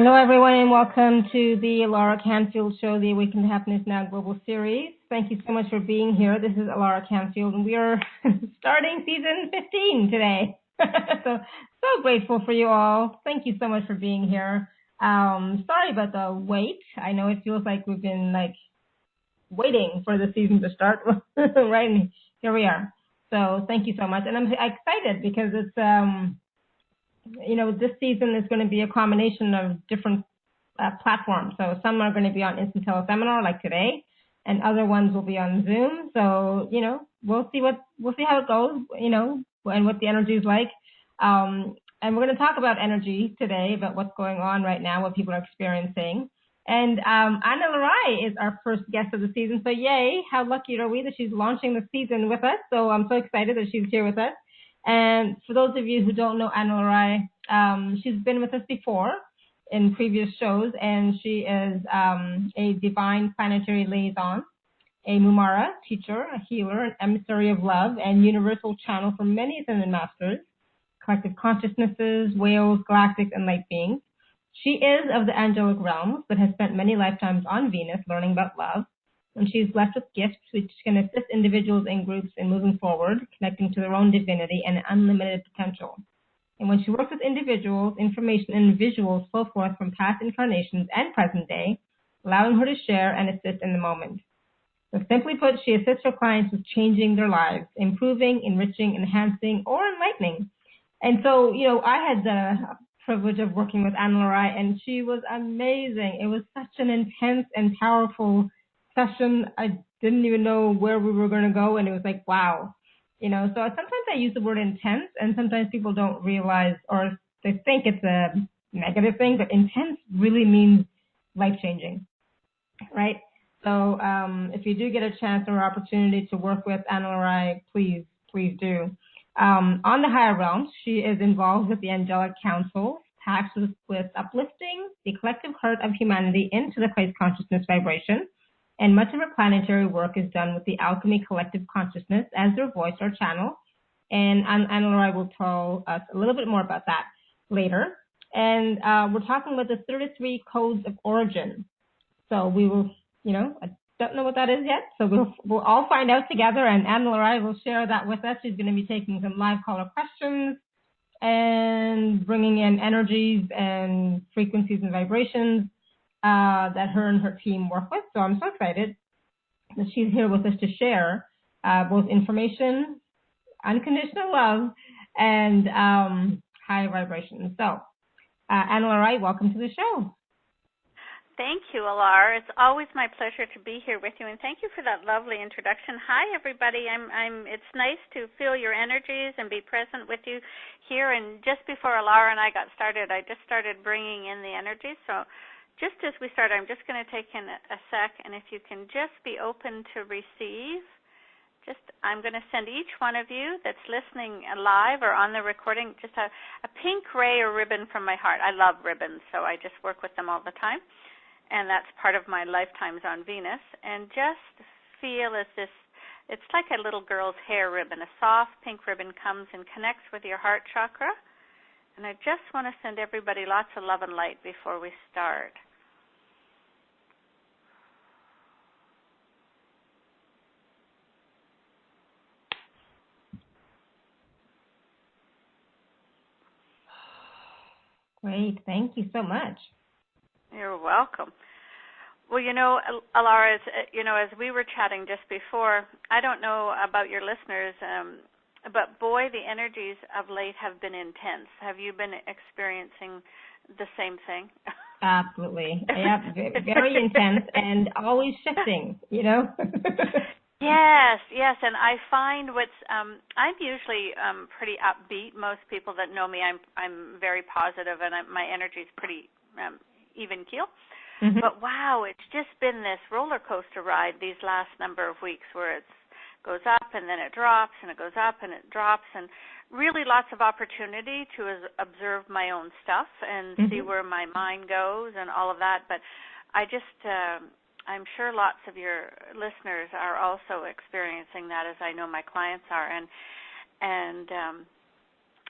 Hello, everyone, and welcome to the Laura Canfield Show, the Awaken To Happiness Now Global Series. Thank you so much for being here. This is Laura Canfield, and we are starting season 15 today. so grateful for you all. Thank you so much for being here. Sorry about the wait. I know it feels like we've been waiting for the season to start, right? And here we are. So thank you so much, and I'm excited because it's this season is going to be a combination of different platforms. So some are going to be on Instant Teleseminar like today, and other ones will be on Zoom. So, we'll see how it goes, and what the energy is like. And we're going to talk about energy today, about what's going on right now, what people are experiencing. And Ana La Rai is our first guest of the season. So yay, how lucky are we that she's launching the season with us. So I'm so excited that she's here with us. And for those of you who don't know Ana La Rai, she's been with us before in previous shows, and she is a divine planetary liaison, a Mumara teacher, a healer, an emissary of love, and universal channel for many ascended masters, collective consciousnesses, whales, galactic, and light beings. She is of the angelic realms, but has spent many lifetimes on Venus learning about love. And she's blessed with gifts which can assist individuals and groups in moving forward, connecting to their own divinity and unlimited potential. And when she works with individuals, information and visuals flow forth from past incarnations and present day, allowing her to share and assist in the moment. So simply put, she assists her clients with changing their lives, improving, enriching, enhancing, or enlightening. And so, I had the privilege of working with Ana La Rai, and she was amazing. It was such an intense and powerful session. I didn't even know where we were going to go, and it was like, wow. So sometimes I use the word intense, and sometimes people don't realize, or they think it's a negative thing, but intense really means life-changing, right? So if you do get a chance or opportunity to work with Ana La Rai, please do. On the higher realms, she is involved with the angelic council, tasked with uplifting the collective heart of humanity into the Christ consciousness vibration. And much of her planetary work is done with the Alchemy Collective Consciousness as their voice or channel. And Ana La Rai will tell us a little bit more about that later. And we're talking about the 33 codes of origin. So we will, I don't know what that is yet. So we'll all find out together, and Ana La Rai will share that with us. She's going to be taking some live caller questions and bringing in energies and frequencies and vibrations that her and her team work with. So I'm so excited that she's here with us to share both information, unconditional love, and high vibrations. So Ana La Rai, welcome to the show. Thank you, Alar. It's always my pleasure to be here with you, and thank you for that lovely introduction. Hi, everybody. It's nice to feel your energies and be present with you here. And just before Alar and I got started, I just started bringing in the energies. So just as we start, I'm just going to take in a sec, and if you can just be open to receive, I'm going to send each one of you that's listening live or on the recording just a pink ray or ribbon from my heart. I love ribbons, so I just work with them all the time, and that's part of my lifetimes on Venus. And just feel as this, it's like a little girl's hair ribbon. A soft pink ribbon comes and connects with your heart chakra, and I just want to send everybody lots of love and light before we start. Great. Thank you so much. You're welcome. Well, Alara, as we were chatting just before, I don't know about your listeners, but boy, the energies of late have been intense. Have you been experiencing the same thing? Absolutely. Yeah, very intense and always shifting, Yes, and I find I'm usually pretty upbeat. Most people that know me, I'm very positive, and my energy is pretty even keel. Mm-hmm. But wow, it's just been this roller coaster ride these last number of weeks, where it goes up and then it drops, and it goes up and it drops, and really lots of opportunity to observe my own stuff and see where my mind goes and all of that. But I just I'm sure lots of your listeners are also experiencing that, as I know my clients are. And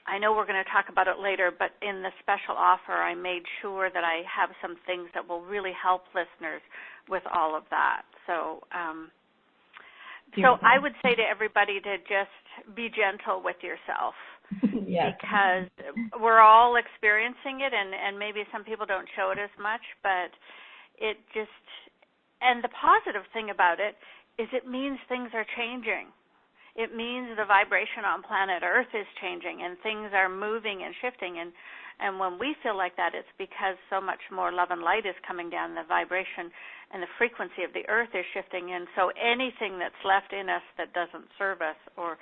I know we're going to talk about it later, but in the special offer, I made sure that I have some things that will really help listeners with all of that. So I would say to everybody to just be gentle with yourself. Yes. Because we're all experiencing it, and maybe some people don't show it as much, but it just, and the positive thing about it is it means things are changing. It means the vibration on planet Earth is changing, and things are moving and shifting, and when we feel like that, it's because so much more love and light is coming down, the vibration and the frequency of the Earth is shifting, and so anything that's left in us that doesn't serve us or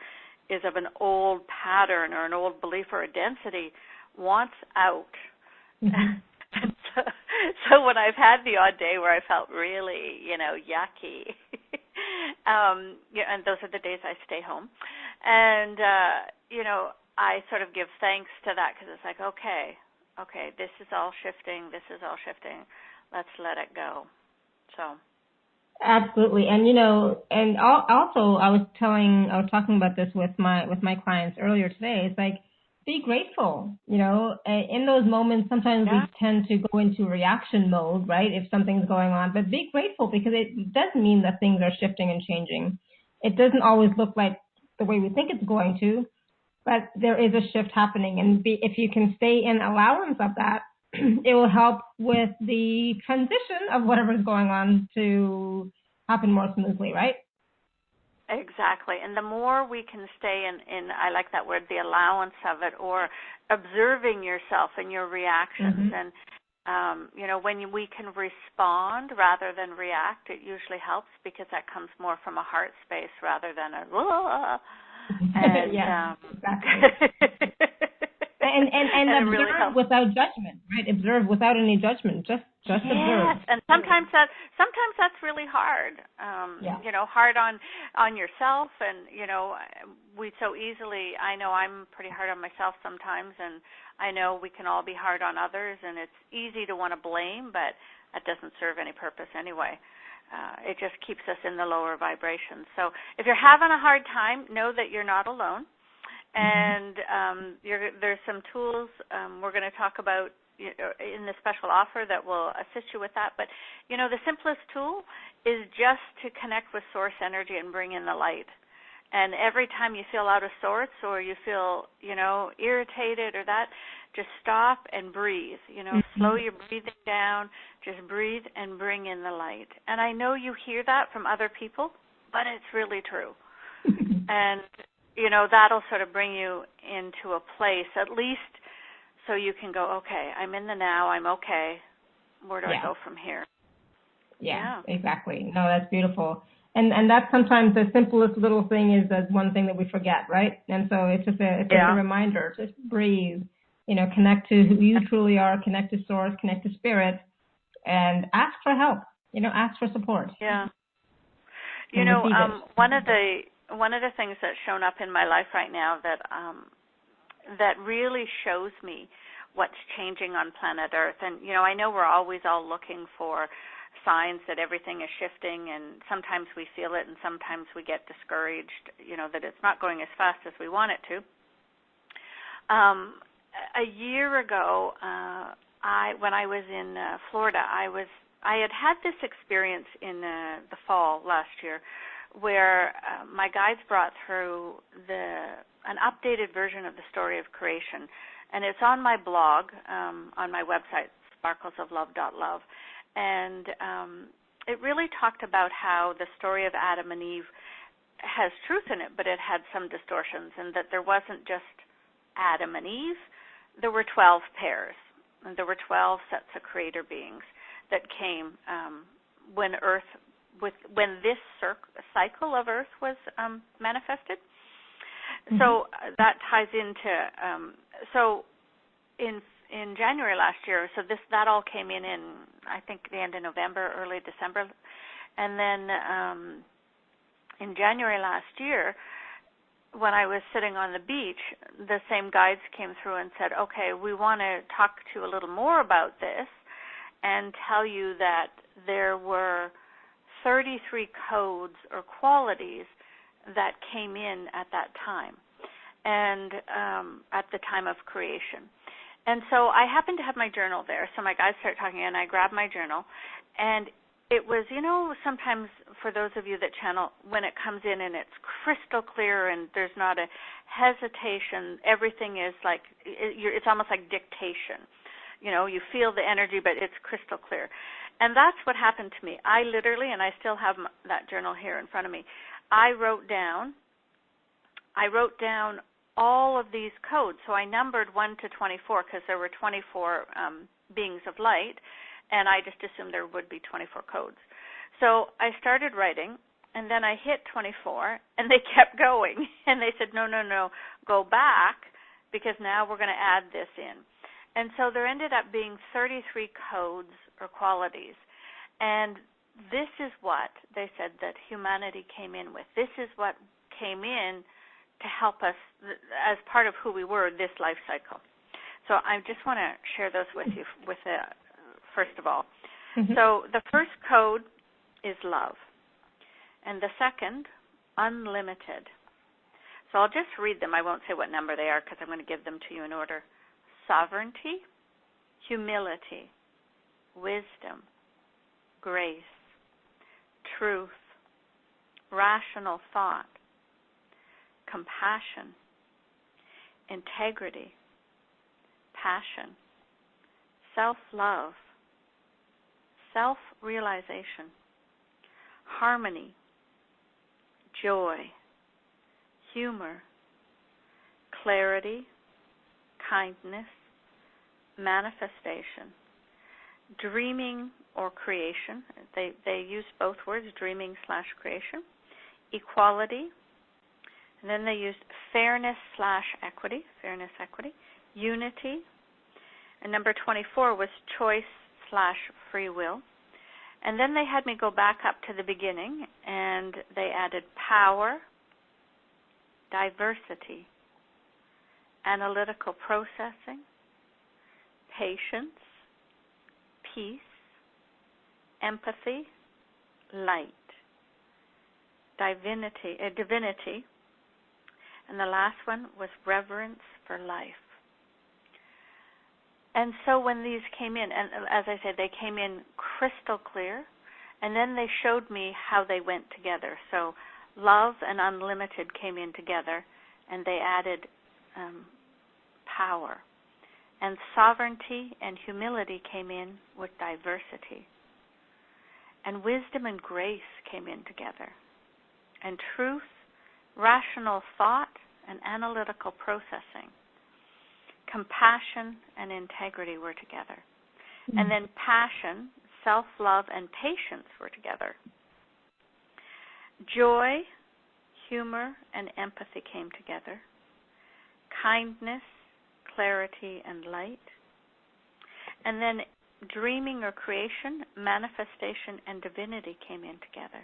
is of an old pattern or an old belief or a density wants out. Mm-hmm. So when I've had the odd day where I felt really, yucky, and those are the days I stay home, and, I sort of give thanks to that because it's like, okay, this is all shifting, let's let it go. So. Absolutely. And and also I was talking about this with my clients earlier today. It's like, be grateful, in those moments. Sometimes we tend to go into reaction mode, right? If something's going on, but be grateful because it does mean that things are shifting and changing. It doesn't always look like the way we think it's going to, but there is a shift happening. And if you can stay in allowance of that, it will help with the transition of whatever's going on to happen more smoothly, right? Exactly. And the more we can stay in I like that word, the allowance of it, or observing yourself and your reactions. Mm-hmm. And, when we can respond rather than react, it usually helps because that comes more from a heart space rather than a, and, yeah, exactly. And observe really without judgment, right? Observe without any judgment. Just observe. Yes, and sometimes that's really hard. Hard on yourself, and we so easily. I know I'm pretty hard on myself sometimes, and I know we can all be hard on others, and it's easy to want to blame, but that doesn't serve any purpose anyway. It just keeps us in the lower vibrations. So if you're having a hard time, know that you're not alone. And there's some tools we're going to talk about in the special offer that will assist you with that. But, the simplest tool is just to connect with source energy and bring in the light. And every time you feel out of sorts or you feel, irritated or that, just stop and breathe. Slow your breathing down. Just breathe and bring in the light. And I know you hear that from other people, but it's really true. And that'll sort of bring you into a place, at least so you can go, okay, I'm in the now, I'm okay. Where do I go from here? Yeah, exactly. No, that's beautiful. And that's sometimes the simplest little thing is that one thing that we forget, right? And so it's just a reminder, just breathe, connect to who you truly are, connect to source, connect to spirit, and ask for help, ask for support. Yeah. One of the things that's shown up in my life right now that really shows me what's changing on planet Earth, and I know we're always all looking for signs that everything is shifting, and sometimes we feel it, and sometimes we get discouraged, that it's not going as fast as we want it to. A year ago, when I was in Florida, I had this experience in the fall last year, where my guides brought through an updated version of the story of creation. And it's on my blog, on my website, sparklesoflove.love. And it really talked about how the story of Adam and Eve has truth in it, but it had some distortions, and that there wasn't just Adam and Eve. There were 12 pairs, and there were 12 sets of creator beings that came when this cycle of Earth was manifested. Mm-hmm. So that ties into so in January last year. So that all came in I think the end of November, early December, and then in January last year, when I was sitting on the beach, the same guides came through and said, "Okay, we want to talk to you a little more about this, and tell you that there were 33 codes or qualities that came in at that time." and at the time of creation. And so I happened to have my journal there, so my guides started talking, and I grabbed my journal, and it was, sometimes for those of you that channel, when it comes in and it's crystal clear and there's not a hesitation, everything is like, it's almost like dictation. You feel the energy, but it's crystal clear. And that's what happened to me. I literally, and I still have that journal here in front of me, I wrote down all of these codes. So I numbered 1 to 24 because there were 24 beings of light, and I just assumed there would be 24 codes. So I started writing, and then I hit 24, and they kept going. And they said, no, go back, because now we're going to add this in. And so there ended up being 33 codes or qualities. And this is what they said that humanity came in with. This is what came in to help us as part of who we were this life cycle. So I just want to share those with you first of all. Mm-hmm. So the first code is love, and the second, unlimited. So I'll just read them. I won't say what number they are because I'm going to give them to you in order. Sovereignty, humility, wisdom, grace, truth, rational thought, compassion, integrity, passion, self-love, self-realization, harmony, joy, humor, clarity, kindness, manifestation, dreaming or creation. They use both words, dreaming/creation, equality, and then they used fairness/equity, equity, unity, and number 24 was choice/free will. And then they had me go back up to the beginning, and they added power, diversity, analytical processing, patience, peace, empathy, light, divinity, and the last one was reverence for life. And so when these came in, and as I said, they came in crystal clear, and then they showed me how they went together. So love and unlimited came in together, and they added power. And sovereignty and humility came in with diversity. And wisdom and grace came in together. And truth, rational thought, and analytical processing. Compassion and integrity were together. Mm-hmm. And then passion, self-love, and patience were together. Joy, humor, and empathy came together. Kindness, clarity, and light. And then dreaming or creation, manifestation, and divinity came in together.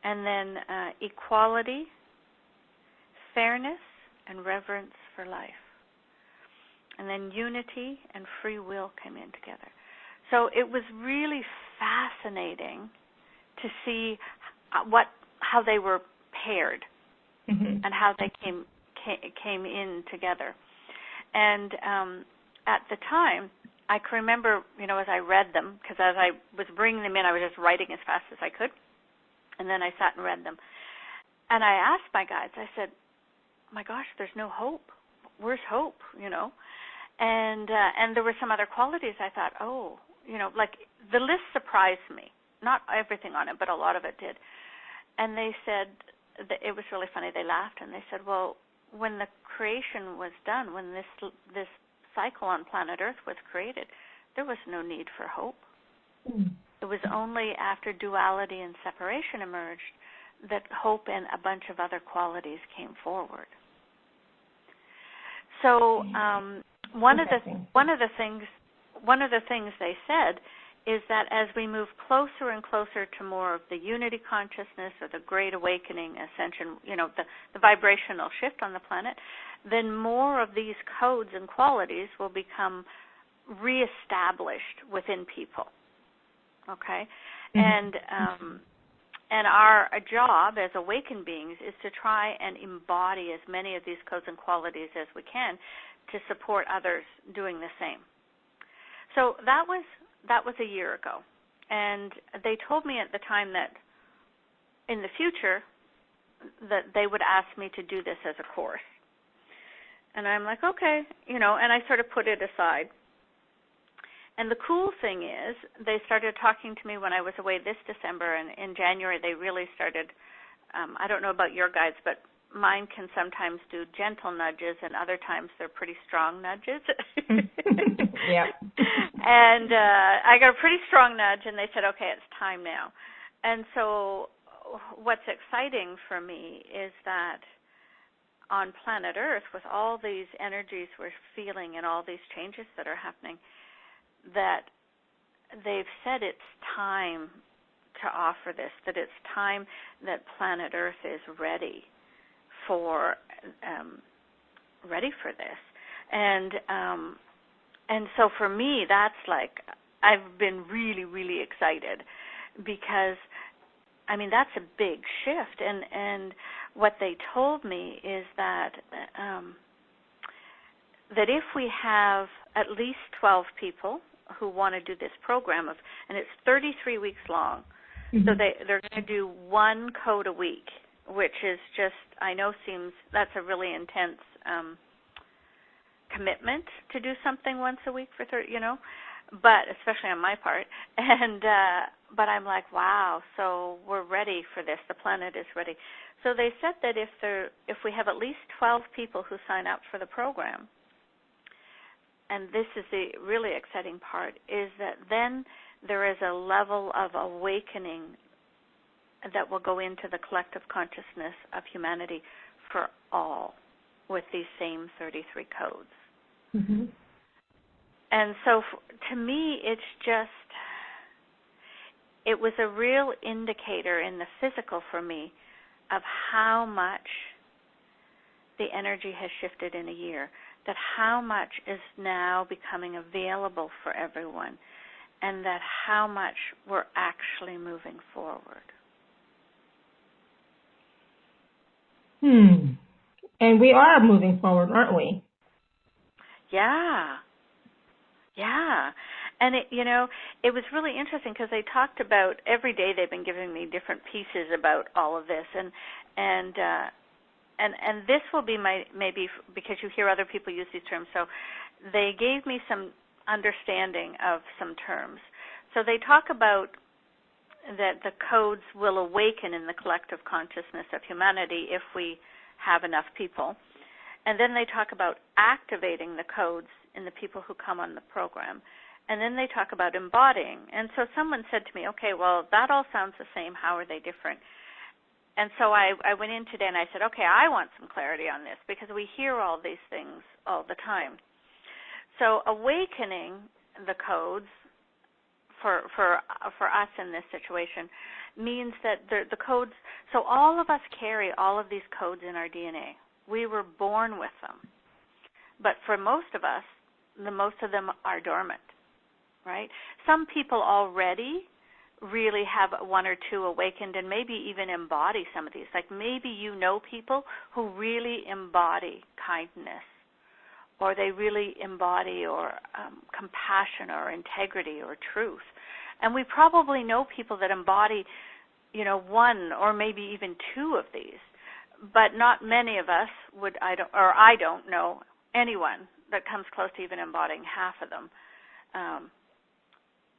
And then equality, fairness, and reverence for life. And then unity and free will came in together. So it was really fascinating to see how they were paired, mm-hmm. and how they came in together. And at the time, I can remember, as I read them, because as I was bringing them in, I was just writing as fast as I could, and then I sat and read them. And I asked my guides, I said, my gosh, there's no hope. Where's hope, And there were some other qualities I thought, like the list surprised me. Not everything on it, but a lot of it did. And they said, it was really funny, they laughed, and they said, well, when the creation was done, when this cycle on planet Earth was created, there was no need for hope. Mm. It was only after duality and separation emerged that hope and a bunch of other qualities came forward. So one of the things they said is that as we move closer and closer to more of the unity consciousness or the great awakening, ascension, the vibrational shift on the planet, then more of these codes and qualities will become reestablished within people. Okay? Mm-hmm. And our job as awakened beings is to try and embody as many of these codes and qualities as we can to support others doing the same. So that was a year ago. And they told me at the time that in the future that they would ask me to do this as a course. And I'm like, okay, and I sort of put it aside. And the cool thing is they started talking to me when I was away this December, and in January they really started, I don't know about your guides, but mine can sometimes do gentle nudges, and other times they're pretty strong nudges. Yeah. And I got a pretty strong nudge, and they said, okay, it's time now. And so what's exciting for me is that on planet Earth, with all these energies we're feeling and all these changes that are happening, that they've said it's time to offer this, that it's time that planet Earth is ready for this. And so for me, that's like, I've been really, really excited because, that's a big shift. And what they told me is that that if we have at least 12 people who want to do this program, and it's 33 weeks long, so they're going to do one code a week, which is just, I know that's a really intense commitment to do something once a week for 30, but especially on my part. And but I'm like, wow, so we're ready for this. The planet is ready. So they said that if we have at least 12 people who sign up for the program, and this is the really exciting part, is that then there is a level of awakening that will go into the collective consciousness of humanity for all with these same 33 codes. Mm-hmm. And so to me, it was a real indicator in the physical for me of how much the energy has shifted in a year, that how much is now becoming available for everyone, and that how much we're actually moving forward. And we are moving forward, aren't we? Yeah. And it was really interesting because they talked about, every day they've been giving me different pieces about all of this, and this will be maybe because you hear other people use these terms, so they gave me some understanding of some terms. So they talk about that the codes will awaken in the collective consciousness of humanity if we have enough people. And then they talk about activating the codes in the people who come on the program. And then they talk about embodying. And so someone said to me, okay, well, that all sounds the same. How are they different? And so I went in today and I said, okay, I want some clarity on this because we hear all these things all the time. So awakening the codes for us in this situation means that the codes, so all of us carry all of these codes in our DNA. We were born with them. But for most of us, most of them are dormant, right? Some people already really have one or two awakened and maybe even embody some of these. Like maybe you know people who really embody kindness, or they really embody or compassion or integrity or truth. And we probably know people that embody, one or maybe even two of these. But not many of us I don't know anyone that comes close to even embodying half of them.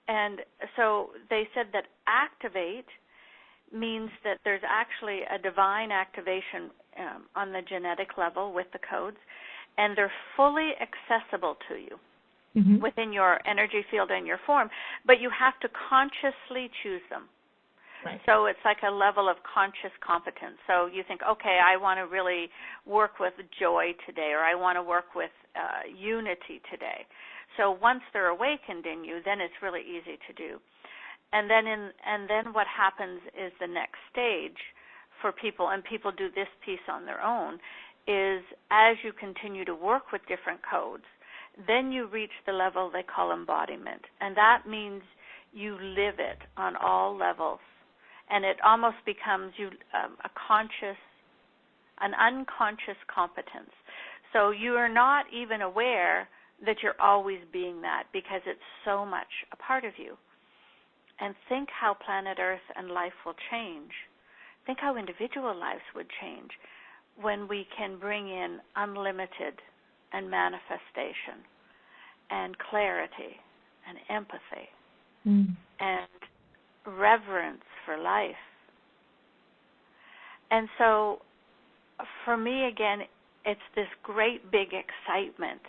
And so they said that activate means that there's actually a divine activation on the genetic level with the codes, and they're fully accessible to you within your energy field and your form, but you have to consciously choose them. Right. So it's like a level of conscious competence. So you think, okay, I want to really work with joy today, or I want to work with unity today. So once they're awakened in you, then it's really easy to do. And then what happens is the next stage for people, and people do this piece on their own, is as you continue to work with different codes, then you reach the level they call embodiment. And that means you live it on all levels. and it almost becomes an unconscious competence. So you are not even aware that you're always being that, because it's so much a part of you. And think how planet Earth and life will change. Think how individual lives would change when we can bring in unlimited and manifestation and clarity and empathy and reverence for life. And so for me, again, it's this great big excitement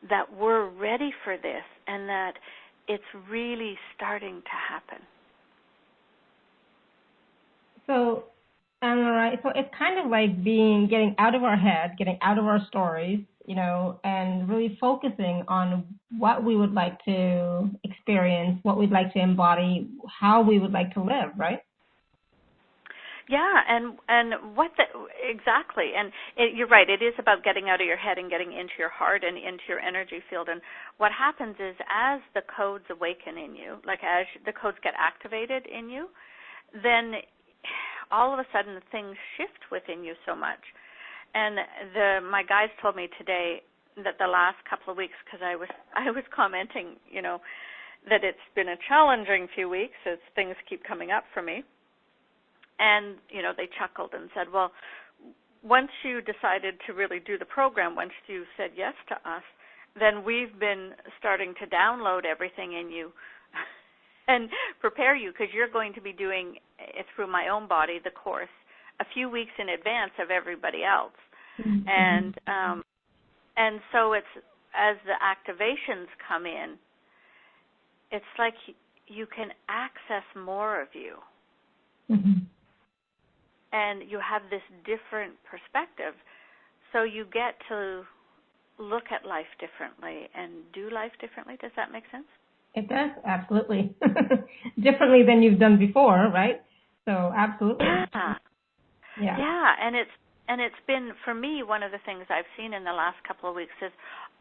that we're ready for this and that it's really starting to happen. So, Ana La Rai, so it's kind of like getting out of our head, getting out of our stories, and really focusing on what we would like to experience, what we'd like to embody, how we would like to live, right? Yeah, and exactly. And you're right, it is about getting out of your head and getting into your heart and into your energy field. And what happens is, as the codes awaken in you, like as the codes get activated in you, then all of a sudden things shift within you so much. And my guides told me today that the last couple of weeks, because I was commenting, that it's been a challenging few weeks as things keep coming up for me. And, they chuckled and said, well, once you decided to really do the program, once you said yes to us, then we've been starting to download everything in you and prepare you, because you're going to be doing it through my own body, the course, a few weeks in advance of everybody else. Mm-hmm. And so it's, as the activations come in, it's like you can access more of you. Mm-hmm. And you have this different perspective. So you get to look at life differently and do life differently. Does that make sense? It does, absolutely. Differently than you've done before, right? So absolutely. Yeah. And it's been, for me, one of the things I've seen in the last couple of weeks is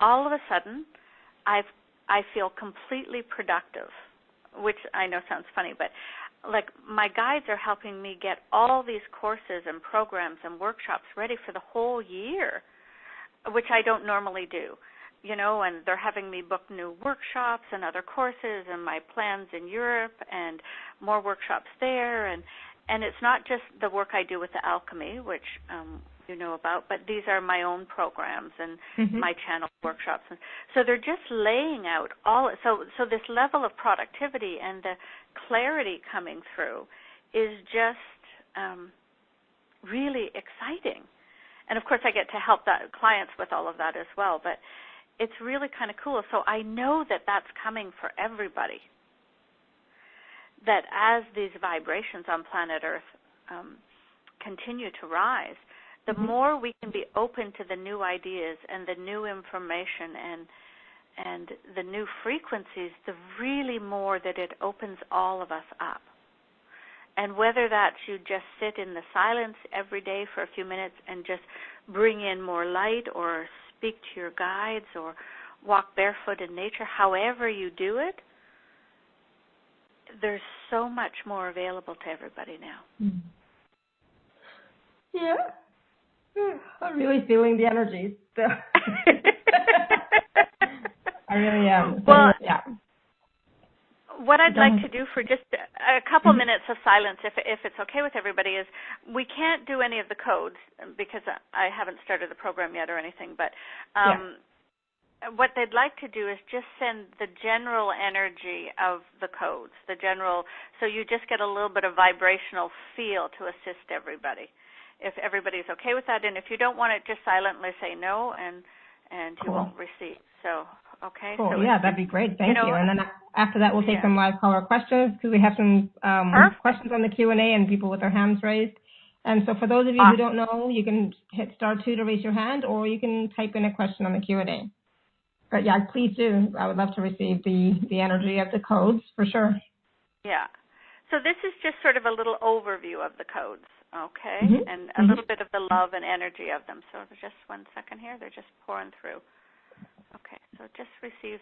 all of a sudden I feel completely productive, which I know sounds funny, but like my guides are helping me get all these courses and programs and workshops ready for the whole year, which I don't normally do, and they're having me book new workshops and other courses and my plans in Europe and more workshops there. And it's not just the work I do with the alchemy, which you know about, but these are my own programs and my channel workshops. And so they're just laying out all, so this level of productivity and the clarity coming through is just really exciting. And of course I get to help clients with all of that as well, but it's really kind of cool. So I know that that's coming for everybody, that as these vibrations on planet Earth continue to rise, the more we can be open to the new ideas and the new information and the new frequencies, the really more that it opens all of us up. And whether that's you just sit in the silence every day for a few minutes and just bring in more light, or speak to your guides, or walk barefoot in nature, however you do it, there's so much more available to everybody now. Yeah. I'm really feeling the energies. I really am. Well, yeah. What I'd like to do for just a couple minutes of silence, if it's okay with everybody, is we can't do any of the codes because I haven't started the program yet or anything, but what they'd like to do is just send the general energy of the codes, so you just get a little bit of vibrational feel to assist everybody. If everybody's okay with that, and if you don't want it, just silently say no, and you won't receive. So, okay. Cool. So that'd be great. Thank you. And then after that, we'll take some live caller questions, because we have some questions on the Q&A and people with their hands raised. And so for those of you who don't know, you can hit *2 to raise your hand, or you can type in a question on the Q&A. But yeah, please do. I would love to receive the energy of the codes for sure. Yeah. So this is just sort of a little overview of the codes, okay, and a little bit of the love and energy of them. So just 1 second here. They're just pouring through. Okay, so just receive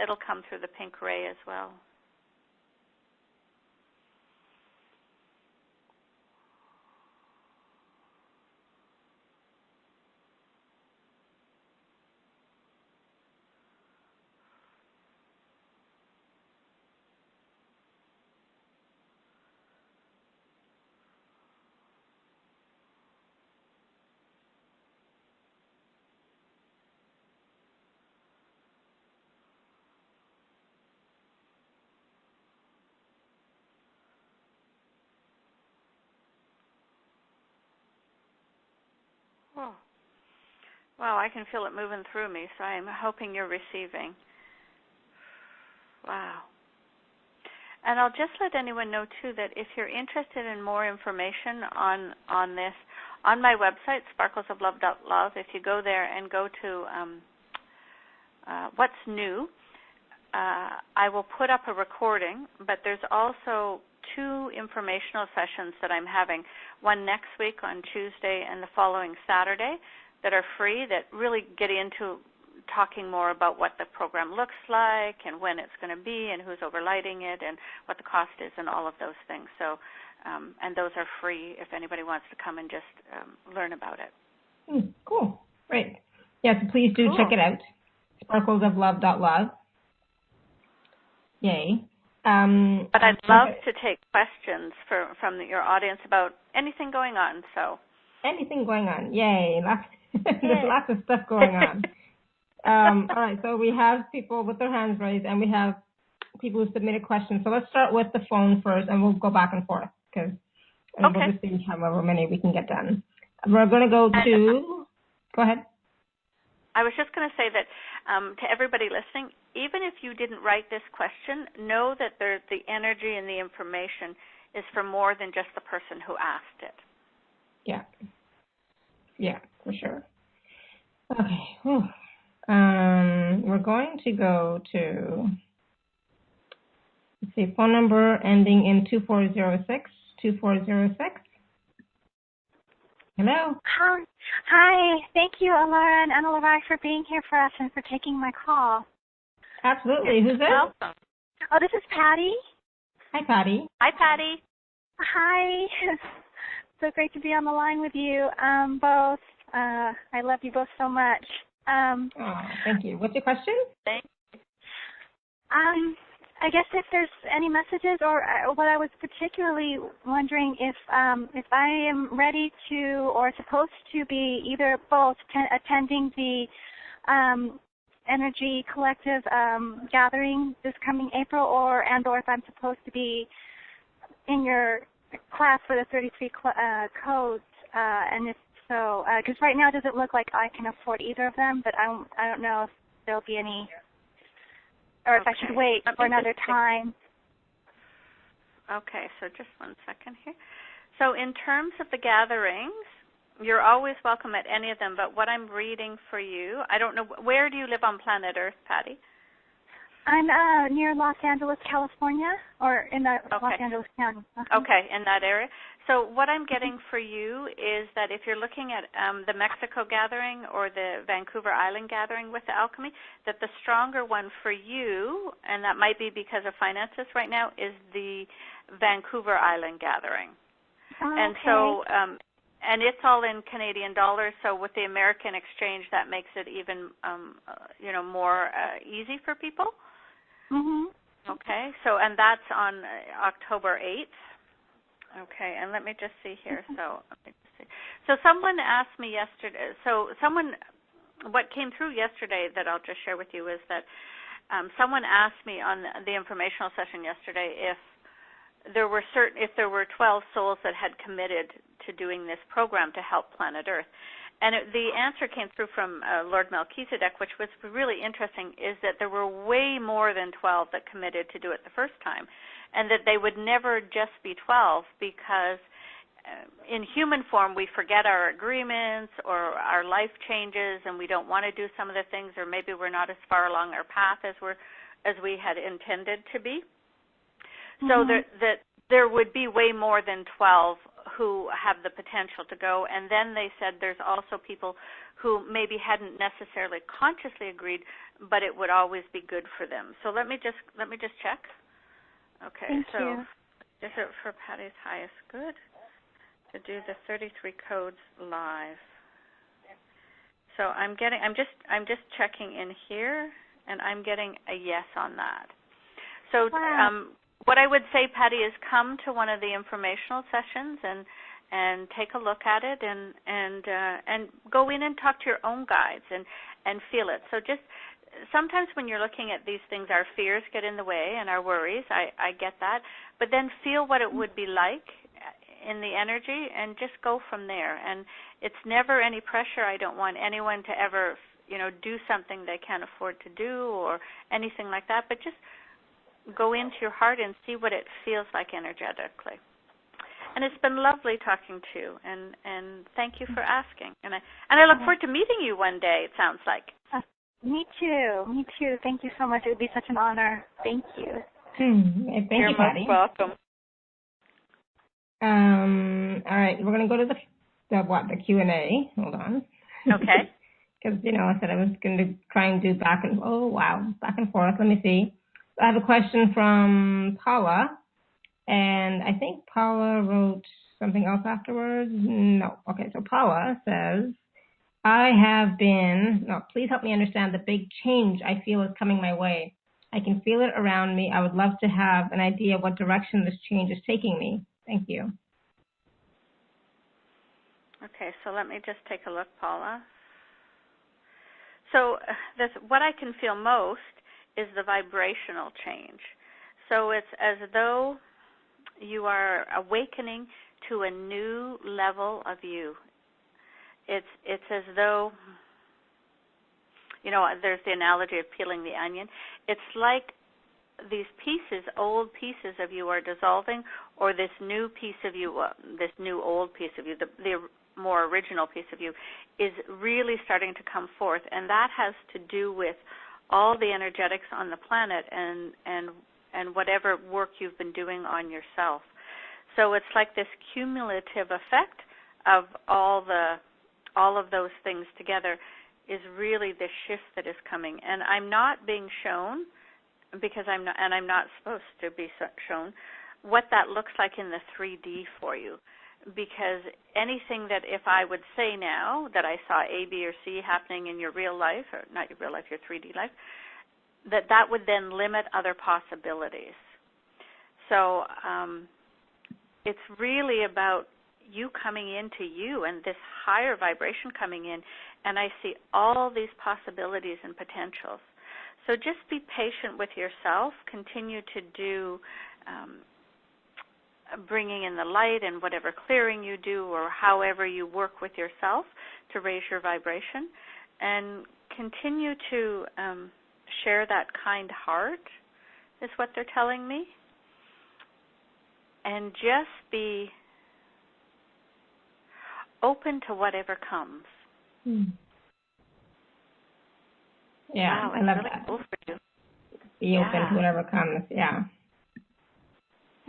it'll come through the pink ray as well. Oh. Wow, I can feel it moving through me, so I'm hoping you're receiving. Wow. And I'll just let anyone know, too, that if you're interested in more information on this, on my website, sparklesoflove.love, if you go there and go to What's New, I will put up a recording, but there's also 2 informational sessions that I'm having, one next week on Tuesday and the following Saturday, that are free, that really get into talking more about what the program looks like and when it's going to be and who's overlighting it and what the cost is and all of those things. So, and those are free if anybody wants to come and just learn about it. Cool. Great. Yeah, so please do check it out. Sparklesoflove.love. Yay. But I'd love to take questions from your audience about anything going on. So anything going on. Yay. There's lots of stuff going on. All right, so we have people with their hands raised, and we have people who submitted questions. So let's start with the phone first, and we'll go back and forth, because we'll just see however many we can get done. We're going to go to – go ahead. I was just going to say that to everybody listening, even if you didn't write this question, know that the energy and the information is for more than just the person who asked it. Yeah. Yeah, for sure. Okay. Whew. We're going to go to, let's see, phone number ending in 2406. 2406. Hello. Hi. Thank you, Alara and Ana La Rai, for being here for us and for taking my call. Absolutely. Who's this? Welcome. Oh, this is Patty. Hi, Patty. Hi, Patty. Hi. So great to be on the line with you both. I love you both so much. Thank you. What's your question? Thanks. I guess if there's any messages, or what I was particularly wondering if I am ready to or supposed to be either both attending the Energy Collective gathering this coming April, or if I'm supposed to be in your class for the 33 codes, and if so, because right now it doesn't look like I can afford either of them, but I don't know if there'll be any, or if I should wait for another time. Okay, so just one second here. So in terms of the gatherings, you're always welcome at any of them, but what I'm reading for you, I don't know, where do you live on planet Earth, Patty? I'm near Los Angeles, California, or in the Los Angeles County. Okay, in that area. So what I'm getting for you is that if you're looking at the Mexico gathering or the Vancouver Island gathering with the alchemy, that the stronger one for you, and that might be because of finances right now, is the Vancouver Island gathering. And so, and it's all in Canadian dollars, so with the American exchange, that makes it even, more easy for people. Mm-hmm. Okay, so, and that's on October 8th. Okay, and let me just see here. So someone asked me yesterday, what came through yesterday that I'll just share with you is that someone asked me on the informational session yesterday if there were 12 souls that had committed to doing this program to help planet Earth. And the answer came through from Lord Melchizedek, which was really interesting, is that there were way more than 12 that committed to do it the first time, and that they would never just be 12 because in human form we forget our agreements or our life changes and we don't want to do some of the things, or maybe we're not as far along our path as we had intended to be. So that there would be way more than 12 who have the potential to go. And then they said there's also people who maybe hadn't necessarily consciously agreed, but it would always be good for them. So let me just check. Okay, Thank you. Is it for Patty's highest good to do the 33 codes live? So I'm just checking in here, and I'm getting a yes on that. So what I would say, Patty, is come to one of the informational sessions and take a look at it and go in and talk to your own guides and feel it. So just sometimes when you're looking at these things, our fears get in the way and our worries. I get that. But then feel what it would be like in the energy and just go from there. And it's never any pressure. I don't want anyone to ever, do something they can't afford to do or anything like that, but just go into your heart and see what it feels like energetically. And it's been lovely talking to you, and thank you for asking. And I look forward to meeting you one day, it sounds like. Me too. Thank you so much. It would be such an honor. Thank you. Thank you, Patty. You're most welcome. All right, we're going to go to the Q&A. Hold on. Okay. Because, I said I was going to try and do back and forth. Let me see. I have a question from Paula, and I think Paula wrote something else afterwards. No. Okay, so Paula says, please help me understand the big change I feel is coming my way. I can feel it around me. I would love to have an idea what direction this change is taking me. Thank you. Okay, so let me just take a look, Paula. So what I can feel most is the vibrational change. So it's as though you are awakening to a new level of you. It's as though, there's the analogy of peeling the onion. It's like these old pieces of you are dissolving, or this new piece of you, this new old piece of you, the more original piece of you, is really starting to come forth. And that has to do with all the energetics on the planet and whatever work you've been doing on yourself. So it's like this cumulative effect of all of those things together is really the shift that is coming. And I'm not being shown, because I'm not supposed to be shown, what that looks like in the 3D for you. Because anything that if I would say now that I saw A, B, or C happening in your real life, or not your real life, your 3D life, that would then limit other possibilities. So it's really about you coming into you and this higher vibration coming in, and I see all these possibilities and potentials. So just be patient with yourself. Continue to do bringing in the light and whatever clearing you do or however you work with yourself to raise your vibration, and continue to share that kind heart is what they're telling me, and just be open to whatever comes. Yeah, wow, I love really that. Cool for you. Be open to whatever comes. Yeah.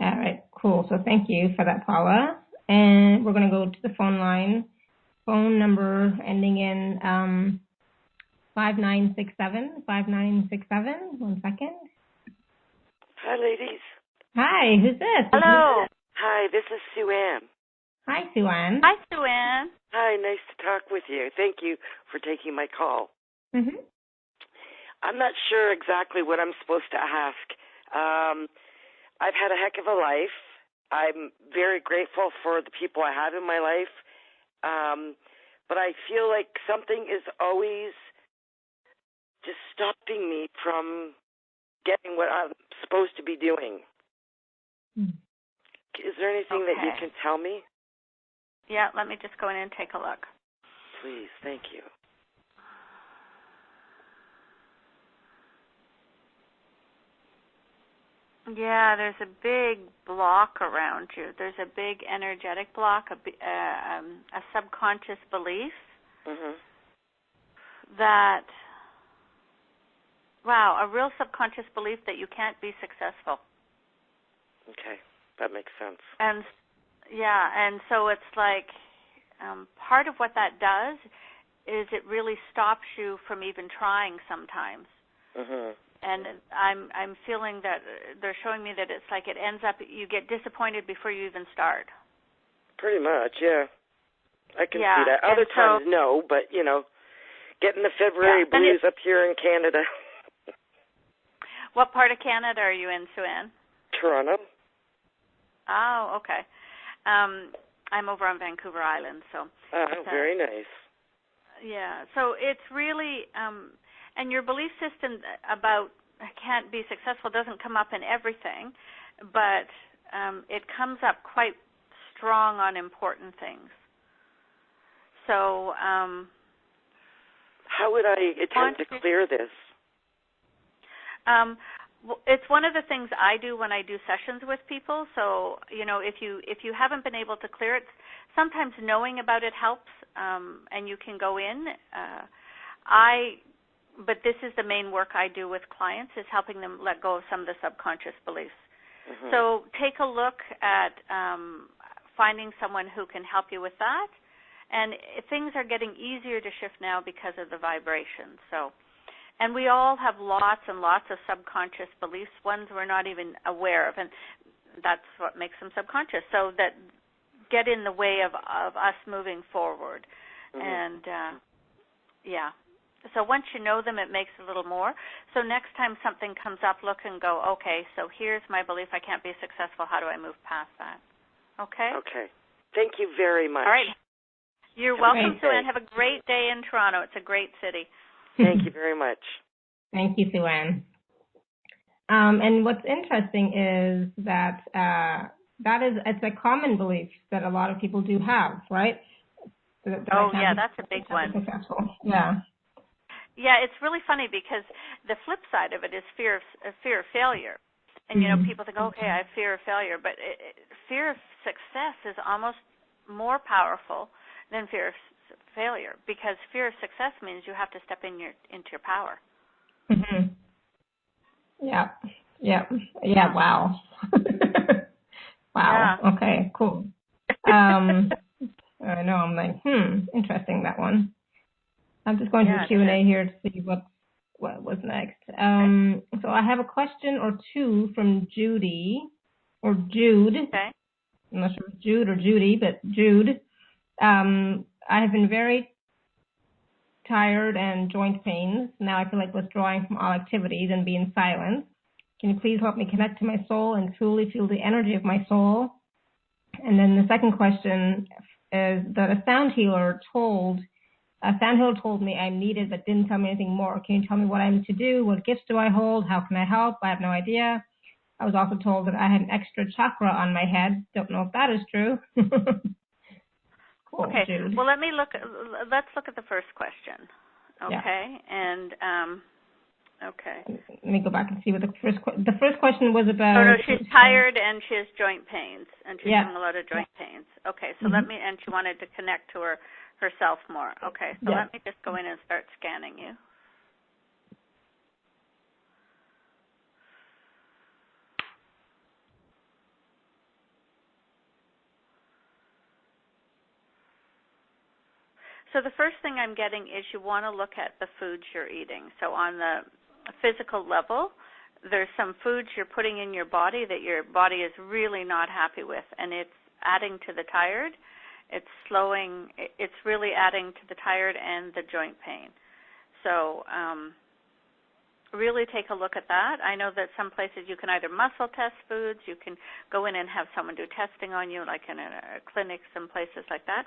All right, cool. So thank you for that, Paula. And we're going to go to the phone line. Phone number ending in 5967. 5967. 1 second. Hi, ladies. Hi, who's this? Hello. Hi, this is Sue Ann. Hi, Sue Ann. Hi, Sue Ann. Hi, nice to talk with you. Thank you for taking my call. Mm-hmm. I'm not sure exactly what I'm supposed to ask. I've had a heck of a life. I'm very grateful for the people I have in my life. But I feel like something is always just stopping me from getting what I'm supposed to be doing. Is there anything that you can tell me? Yeah, let me just go in and take a look. Please, thank you. Yeah, there's a big block around you. There's a big energetic block, a subconscious belief that, a real subconscious belief that you can't be successful. Okay, that makes sense. And so it's like part of what that does is it really stops you from even trying sometimes. And I'm feeling that they're showing me that it's like it ends up, you get disappointed before you even start. Pretty much, yeah. I can see that. Other times, no, but, getting the February blues up here in Canada. What part of Canada are you in, Sue Ann? Toronto. Oh, okay. I'm over on Vancouver Island, so. Oh, very nice. Yeah, so it's really, and your belief system about can't be successful doesn't come up in everything, but it comes up quite strong on important things. So how would I attempt to clear this? It's one of the things I do when I do sessions with people. So, if you haven't been able to clear it, sometimes knowing about it helps, and you can go in. But this is the main work I do with clients, is helping them let go of some of the subconscious beliefs. Mm-hmm. So take a look at finding someone who can help you with that. And things are getting easier to shift now because of the vibration. And we all have lots and lots of subconscious beliefs, ones we're not even aware of, and that's what makes them subconscious. So that get in the way of us moving forward. Mm-hmm. And, So once you know them, it makes a little more. So next time something comes up, look and go, okay, so here's my belief, I can't be successful. How do I move past that? Okay? Okay. Thank you very much. All right. You're welcome, Sue Ann. Have a great day in Toronto. It's a great city. Thank you very much. Thank you, Sue Ann. And what's interesting is that it's a common belief that a lot of people do have, right? That that's a big one. Successful. Yeah. Yeah, it's really funny because the flip side of it is fear of failure. And, people think, okay, I have fear of failure. But fear of success is almost more powerful than fear of failure, because fear of success means you have to step into your power. Mm-hmm. Yeah. Wow. Wow. Yeah. Okay. Cool. I know. I'm like, interesting, that one. I'm just going to the Q&A here to see what was next. So I have a question or two from Judy or Jude. Okay. I'm not sure if it's Jude or Judy, but Jude. I have been very tired and joint pains. Now I feel like withdrawing from all activities and being silent. Can you please help me connect to my soul and truly feel the energy of my soul? And then the second question is that a sound healer told me I'm needed but didn't tell me anything more. Can you tell me what I'm to do? What gifts do I hold? How can I help? I have no idea. I was also told that I had an extra chakra on my head. Don't know if that is true. Cool, okay. Jude. Well, let's look at the first question. Okay. Yeah. And okay. Let me go back and see what the first question was about. Oh no, she's tired and she has joint pains, and she's having a lot of joint pains. Okay, so and she wanted to connect to herself more. Okay, so let me just go in and start scanning you. So the first thing I'm getting is you want to look at the foods you're eating. So on the physical level, there's some foods you're putting in your body that your body is really not happy with, and it's adding to the tired. It's really adding to the tired and the joint pain. So really take a look at that. I know that some places you can either muscle test foods, you can go in and have someone do testing on you, like in a clinic, some places like that.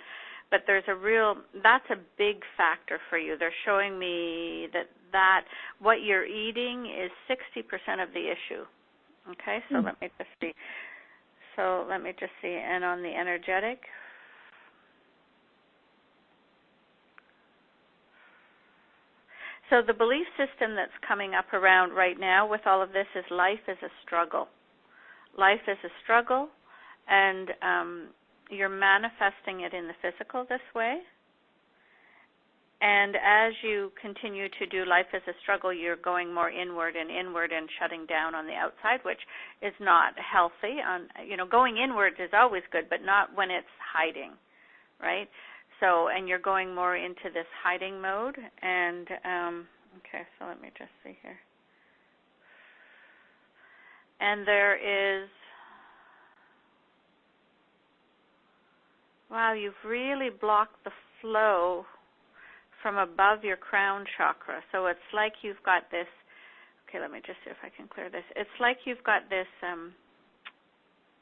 But that's a big factor for you. They're showing me that what you're eating is 60% of the issue. Okay, so let me just see. And on the energetic, so the belief system that's coming up around right now with all of this is life is a struggle. Life is a struggle, and you're manifesting it in the physical this way. And as you continue to do life as a struggle, you're going more inward and shutting down on the outside, which is not healthy. Going inward is always good, but not when it's hiding, right? So, and you're going more into this hiding mode. And, okay, so let me just see here. And there is, wow, you've really blocked the flow from above your crown chakra. So it's like you've got this, okay, let me just see if I can clear this. It's like you've got this,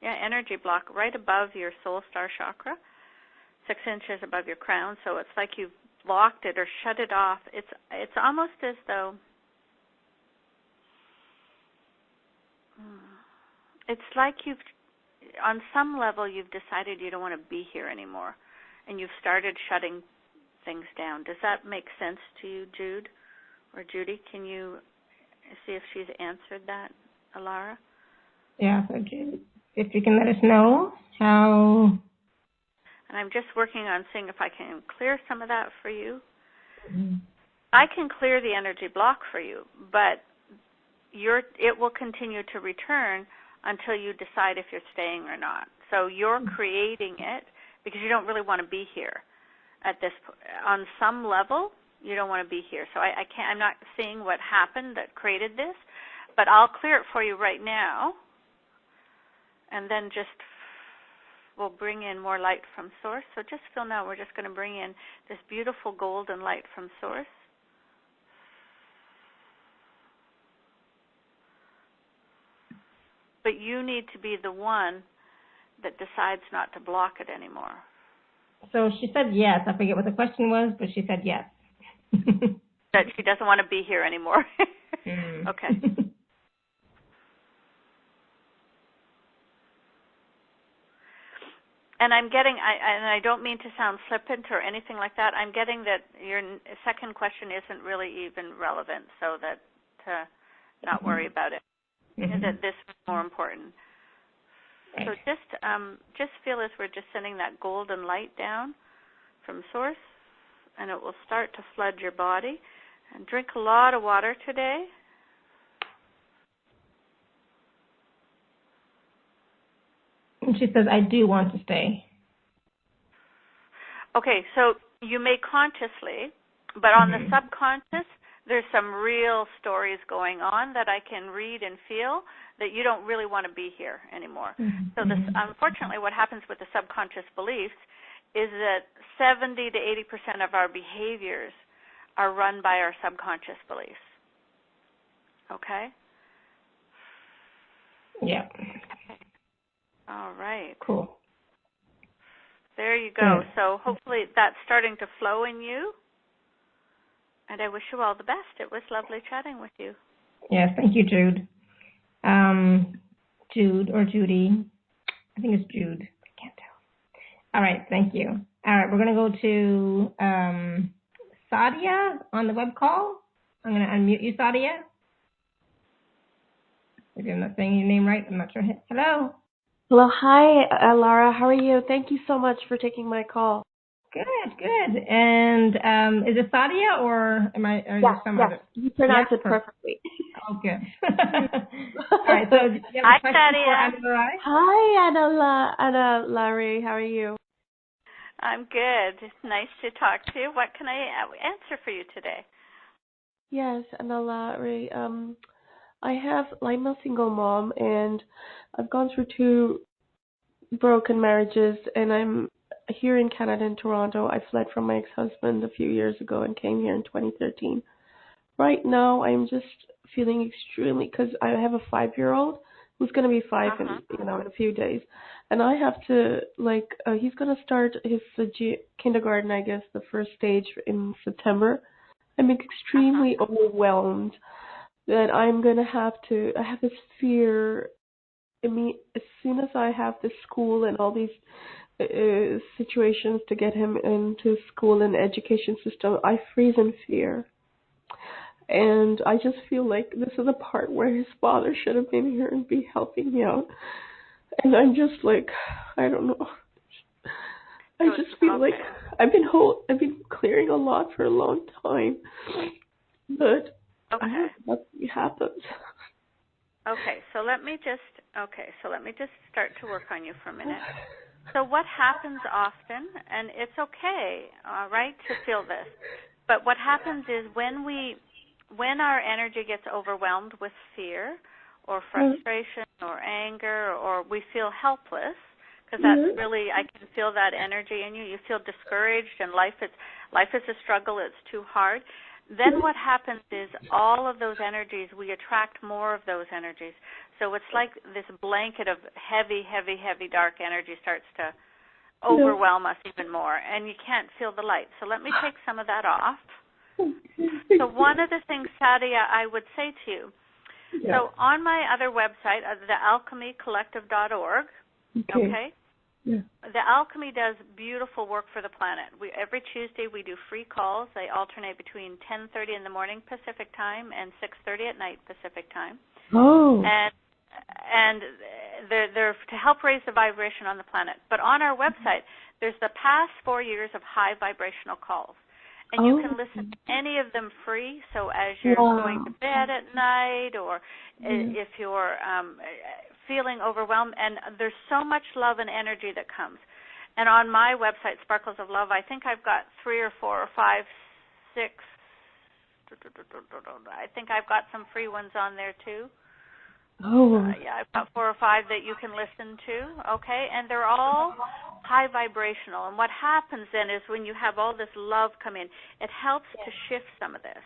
energy block right above your soul star chakra, 6 inches above your crown. So it's like you've blocked it or shut it off. It's almost as though, it's like on some level, you've decided you don't want to be here anymore, and you've started shutting things down. Does that make sense to you, Jude or Judy? Can you see if she's answered that, Alara? Yeah, so Jude, if you can let us know how. And I'm just working on seeing if I can clear some of that for you. Mm-hmm. I can clear the energy block for you, but it will continue to return until you decide if you're staying or not. So you're creating it because you don't really want to be here at this. On some level, you don't want to be here. So I can't. I'm not seeing what happened that created this, but I'll clear it for you right now, and then we'll bring in more light from Source. So just feel now we're just going to bring in this beautiful golden light from Source. But you need to be the one that decides not to block it anymore. So she said yes. I forget what the question was, but she said yes. That she doesn't want to be here anymore. Okay. And I'm getting, and I don't mean to sound flippant or anything like that, I'm getting that your second question isn't really even relevant, so that to not worry about it. That this is more important. Right. So just feel as we're just sending that golden light down from Source, and it will start to flood your body. And drink a lot of water today. And she says, I do want to stay. Okay, so you may consciously, but on the subconscious, there's some real stories going on that I can read and feel that you don't really want to be here anymore. So unfortunately what happens with the subconscious beliefs is that 70 to 80% of our behaviors are run by our subconscious beliefs. Okay? Yeah. All right. Cool. There you go. Good. So hopefully that's starting to flow in you. And I wish you all the best. It was lovely chatting with you. Yes, thank you, Jude. Jude or Judy. I think it's Jude. I can't tell. All right, thank you. All right, we're going to go to Sadia on the web call. I'm going to unmute you, Sadia. Maybe I'm not saying your name right. I'm not sure. Hello. Hello. Hi, Lara. How are you? Thank you so much for taking my call. Good. And is it Sadia or am I? Or yes, some yes. other? You pronounced it perfectly. Oh, good. All right. So, do you have a question for Ana La Rai? Hi, Ana La Rai. How are you? I'm good. It's nice to talk to you. What can I answer for you today? Yes, Ana La Rai. I'm a single mom, and I've gone through 2 broken marriages, and I'm here in Canada, in Toronto. I fled from my ex-husband a few years ago and came here in 2013. Right now, I'm just feeling extremely, because I have a 5-year-old who's going to be 5 in a few days, and I have to he's going to start his kindergarten, I guess, the first stage in September. I'm extremely overwhelmed that I'm going to have to. I have this fear. I mean, as soon as I have the school and all these situations to get him into school and education system, I freeze in fear. And I just feel like this is the part where his father should have been here and be helping me out. And I'm just like, I don't know. I just feel like I've been clearing a lot for a long time, but I don't know what happens. Okay, so let me just start to work on you for a minute. So what happens often, and it's okay, all right, to feel this, but what happens is when our energy gets overwhelmed with fear or frustration or anger, or we feel helpless, because that's really, I can feel that energy in you. You feel discouraged, and life is a struggle. It's too hard. Then what happens is all of those energies, we attract more of those energies. So it's like this blanket of heavy, heavy, heavy dark energy starts to overwhelm us even more, and you can't feel the light. So let me take some of that off. So one of the things, Sadia, I would say to you, so on my other website, thealchemycollective.org, Okay? Yeah. The alchemy does beautiful work for the planet. Every Tuesday we do free calls. They alternate between 10:30 in the morning Pacific time and 6:30 at night Pacific time. Oh. And they're to help raise the vibration on the planet. But on our website, there's the past 4 years of high vibrational calls. And you can listen to any of them free. So as you're going to bed at night, or if you're feeling overwhelmed, and there's so much love and energy that comes. And on my website, Sparkles of Love, I think I've got 3 or 4 or 5, 6. I think I've got some free ones on there too. Yeah, I've got 4 or 5 that you can listen to, okay? And they're all high vibrational. And what happens then is when you have all this love come in, it helps to shift some of this.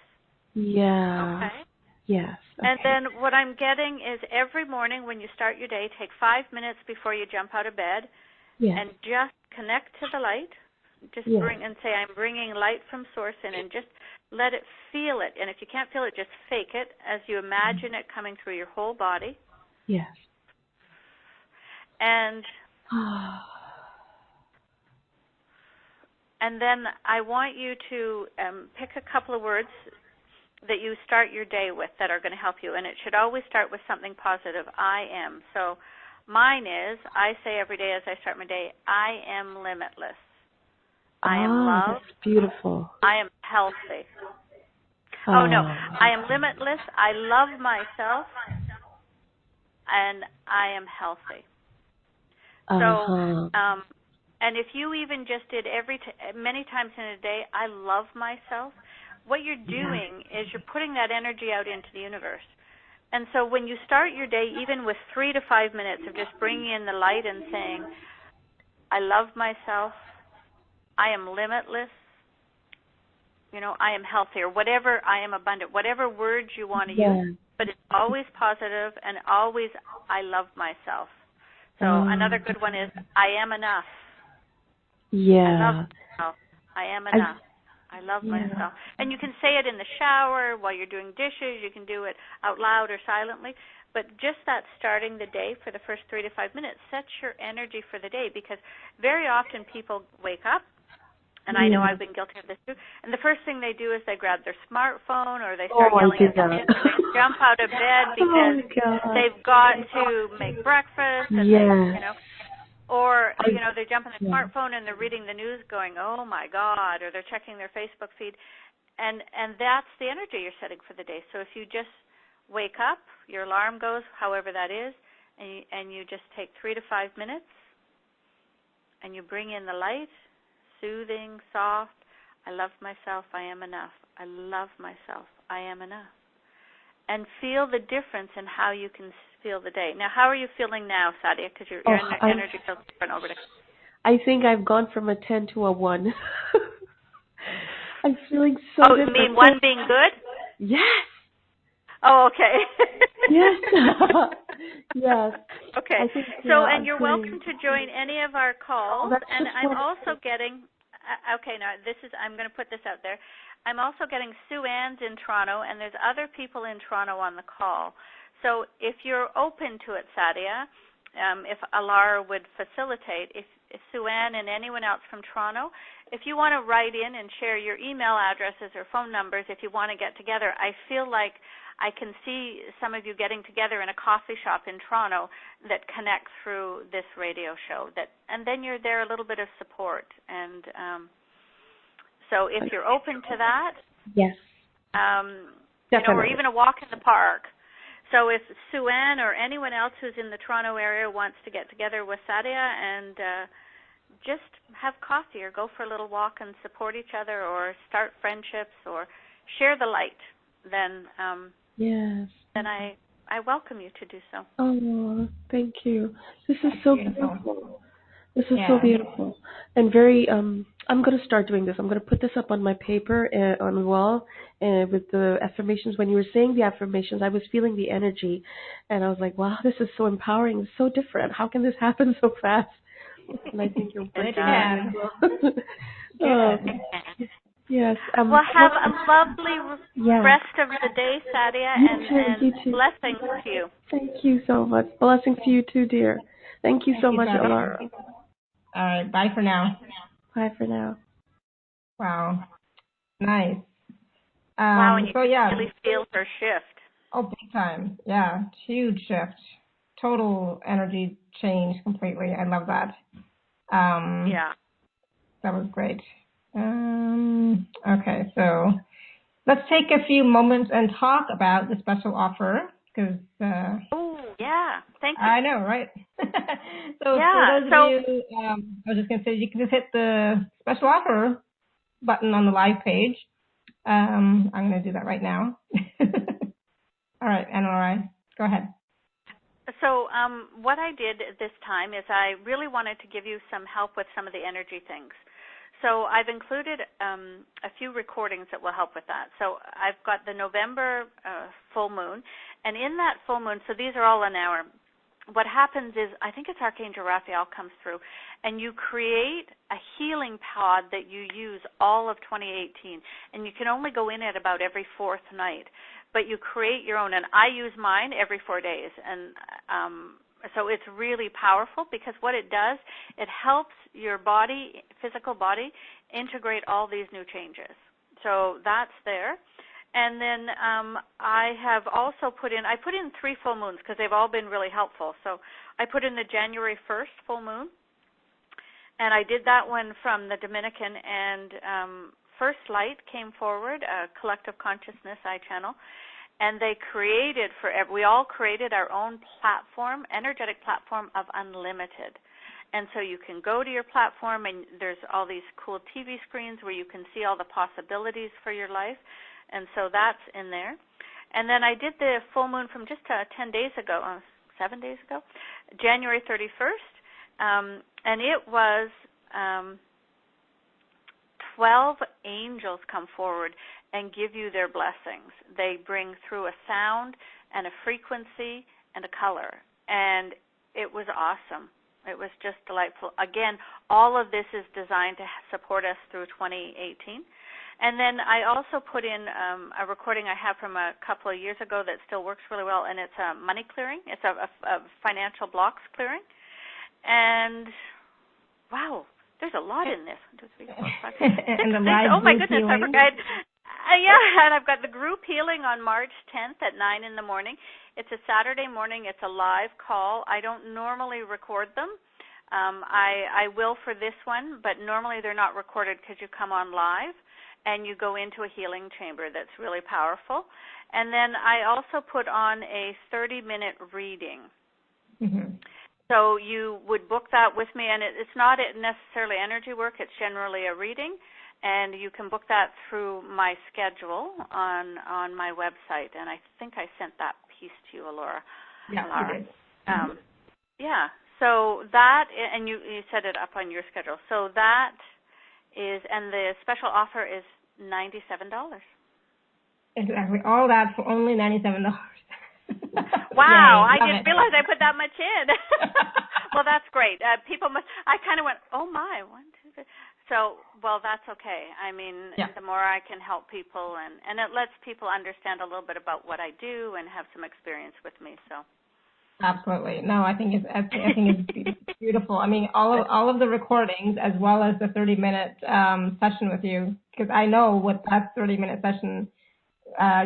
Yeah. Okay? Yes. Okay. And then what I'm getting is every morning when you start your day, take 5 minutes before you jump out of bed and just connect to the light. Just bring and say, I'm bringing light from source in, and just let it, feel it. And if you can't feel it, just fake it as you imagine it coming through your whole body. Yes. And then I want you to pick a couple of words that you start your day with that are going to help you. And it should always start with something positive. I am. So mine is, I say every day as I start my day, I am limitless. I am loved. That's beautiful. I am healthy. Oh, no. I am limitless. I love myself. And I am healthy. So, and if you even just did many times in a day, I love myself, what you're doing is you're putting that energy out into the universe. And so when you start your day, even with 3 to 5 minutes of just bringing in the light and saying, I love myself, I am limitless, I am healthy, or whatever, I am abundant, whatever words you want to use, but it's always positive and always I love myself. So another good one is I am enough. Yeah. I love myself. I am enough. I love myself. And you can say it in the shower, while you're doing dishes, you can do it out loud or silently, but just that starting the day for the first 3 to 5 minutes sets your energy for the day, because very often people wake up, and I know I've been guilty of this too, and the first thing they do is they grab their smartphone, or they start yelling at their kids, or they jump out of bed because they've got to make breakfast, and or they jump on their smartphone and they're reading the news going, oh my God, or they're checking their Facebook feed, and that's the energy you're setting for the day. So if you just wake up, your alarm goes, however that is, and you just take 3 to 5 minutes, and you bring in the light, soothing, soft. I love myself. I am enough. I love myself. I am enough. And feel the difference in how you can feel the day. Now, how are you feeling now, Sadia? Because your energy feels different over there. I think I've gone from a 10 to a 1. I'm feeling so different. Oh, you mean 1 being good? Yes. Oh, okay. Yes. Yes. Okay. And you're welcome to join any of our calls. And I'm also getting, I'm going to put this out there. I'm also getting Sue Ann's in Toronto, and there's other people in Toronto on the call. So if you're open to it, Sadia, if Alara would facilitate, if Sue Ann and anyone else from Toronto, if you want to write in and share your email addresses or phone numbers, if you want to get together, I feel like I can see some of you getting together in a coffee shop in Toronto that connect through this radio show. And then you're there a little bit of support. And so if you're open to that, yes, or even a walk in the park. So if Sue Ann or anyone else who's in the Toronto area wants to get together with Sadia and just have coffee or go for a little walk and support each other or start friendships or share the light, then then I welcome you to do so. Oh, thank you. This is so beautiful. This is so beautiful. And very, I'm going to start doing this. I'm going to put this up on my paper on the wall with the affirmations. When you were saying the affirmations, I was feeling the energy. And I was like, wow, this is so empowering. It's so different. How can this happen so fast? And I think you're brilliant. Yes. Well, have a lovely rest of the day, Sadia, and blessings to you. Thank you so much. Blessings to you too, dear. Thank you so much, Sarah. Alara. All right, bye for now. Bye for now. Wow, nice. Wow, and you so can yeah. really feel her shift. Oh, big time. Yeah, huge shift. Total energy change completely. I love that. Yeah. That was great. Okay, so let's take a few moments and talk about the special offer because. Oh, yeah. Thank you. I know, right? So yeah. for those of you, I was just going to say, you can just hit the special offer button on the live page. I'm going to do that right now. All right, Ana La Rai, go ahead. So what I did this time is I really wanted to give you some help with some of the energy things. So I've included a few recordings that will help with that. So I've got the November full moon, and in that full moon, so these are all an hour, what happens is, I think it's Archangel Raphael comes through, and you create a healing pod that you use all of 2018, and you can only go in it about every fourth night, but you create your own, and I use mine every 4 days, and so it's really powerful because what it does, it helps your body, physical body, integrate all these new changes. So that's there. And then I have also put in 3 full moons because they've all been really helpful. So I put in the January 1st full moon, and I did that one from the Dominican, and First Light came forward, a collective consciousness I-channel, and they created we all created our own platform, energetic platform of unlimited. And so you can go to your platform, and there's all these cool TV screens where you can see all the possibilities for your life. And so that's in there. And then I did the full moon from just 10 days ago, 7 days ago, January 31st, and it was 12 angels come forward and give you their blessings. They bring through a sound and a frequency and a color, and it was awesome. It was just delightful. Again, all of this is designed to support us through 2018. And then I also put in a recording I have from a couple of years ago that still works really well, and it's a money clearing. It's a financial blocks clearing. And, wow, there's a lot in this. 1, 2, 3, 4, 5, 6, and the 6. Oh, my goodness, healing. I forgot. Yeah, and I've got the group healing on March 10th at 9 in the morning. It's a Saturday morning. It's a live call. I don't normally record them. I will for this one, but normally they're not recorded because you come on live. And you go into a healing chamber that's really powerful. And then I also put on a 30-minute reading. Mm-hmm. So you would book that with me, and it's not necessarily energy work. It's generally a reading, and you can book that through my schedule on my website. And I think I sent that piece to you, Alara. Yeah, you did. Yeah, so that, and you set it up on your schedule. So that is, and the special offer is $97. Exactly. All that for only $97. Wow, Yay, I didn't realize I put that much in. Well, that's great. People must, I kind of went, oh my, 1, 2, 3. So, well, that's okay. I mean, the more I can help people, and it lets people understand a little bit about what I do and have some experience with me, so. Absolutely. No, I think it's beautiful. I mean, all of the recordings as well as the 30-minute session with you, because I know what that 30-minute session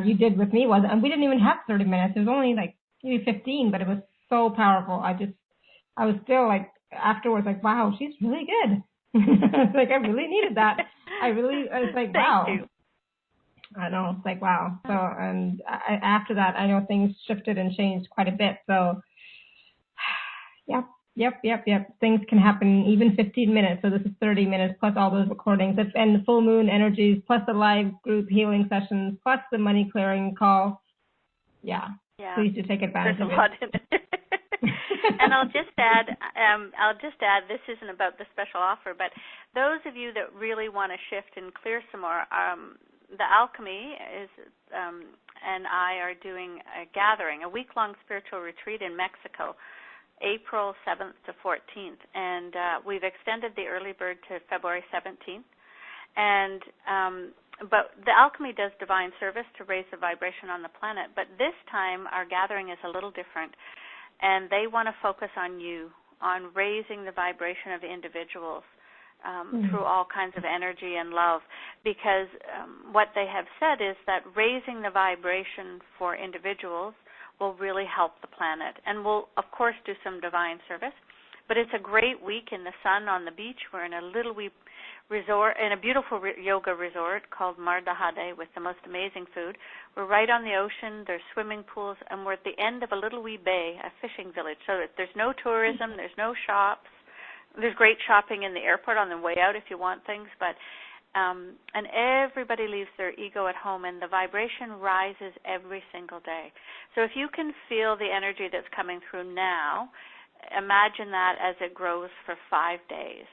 you did with me was, and we didn't even have 30 minutes. It was only like maybe 15, but it was so powerful. I was still like afterwards like, wow, she's really good. It's like I really needed that. I was like, wow. Thank you. I know, it's like, wow. So, and after that, I know things shifted and changed quite a bit. So, yep. Things can happen even 15 minutes. So this is 30 minutes plus all those recordings and the full moon energies plus the live group healing sessions plus the money clearing call. Yeah. Please do take advantage of it. There's a lot in it. And I'll just add, this isn't about the special offer, but those of you that really want to shift and clear some more, the Alchemy is, and I are doing a gathering, a week-long spiritual retreat in Mexico, April 7th to 14th, and we've extended the early bird to February 17th. And but the Alchemy does divine service to raise the vibration on the planet. But this time, our gathering is a little different, and they want to focus on you, on raising the vibration of individuals through all kinds of energy and love, because what they have said is that raising the vibration for individuals will really help the planet. And we'll, of course, do some divine service. But it's a great week in the sun on the beach. We're in a little wee resort, in a beautiful yoga resort called Mardahade with the most amazing food. We're right on the ocean. There's swimming pools, and we're at the end of a little wee bay, a fishing village. So there's no tourism, there's no shops. There's great shopping in the airport on the way out if you want things, but and everybody leaves their ego at home, and the vibration rises every single day. So if you can feel the energy that's coming through now, imagine that as it grows for 5 days.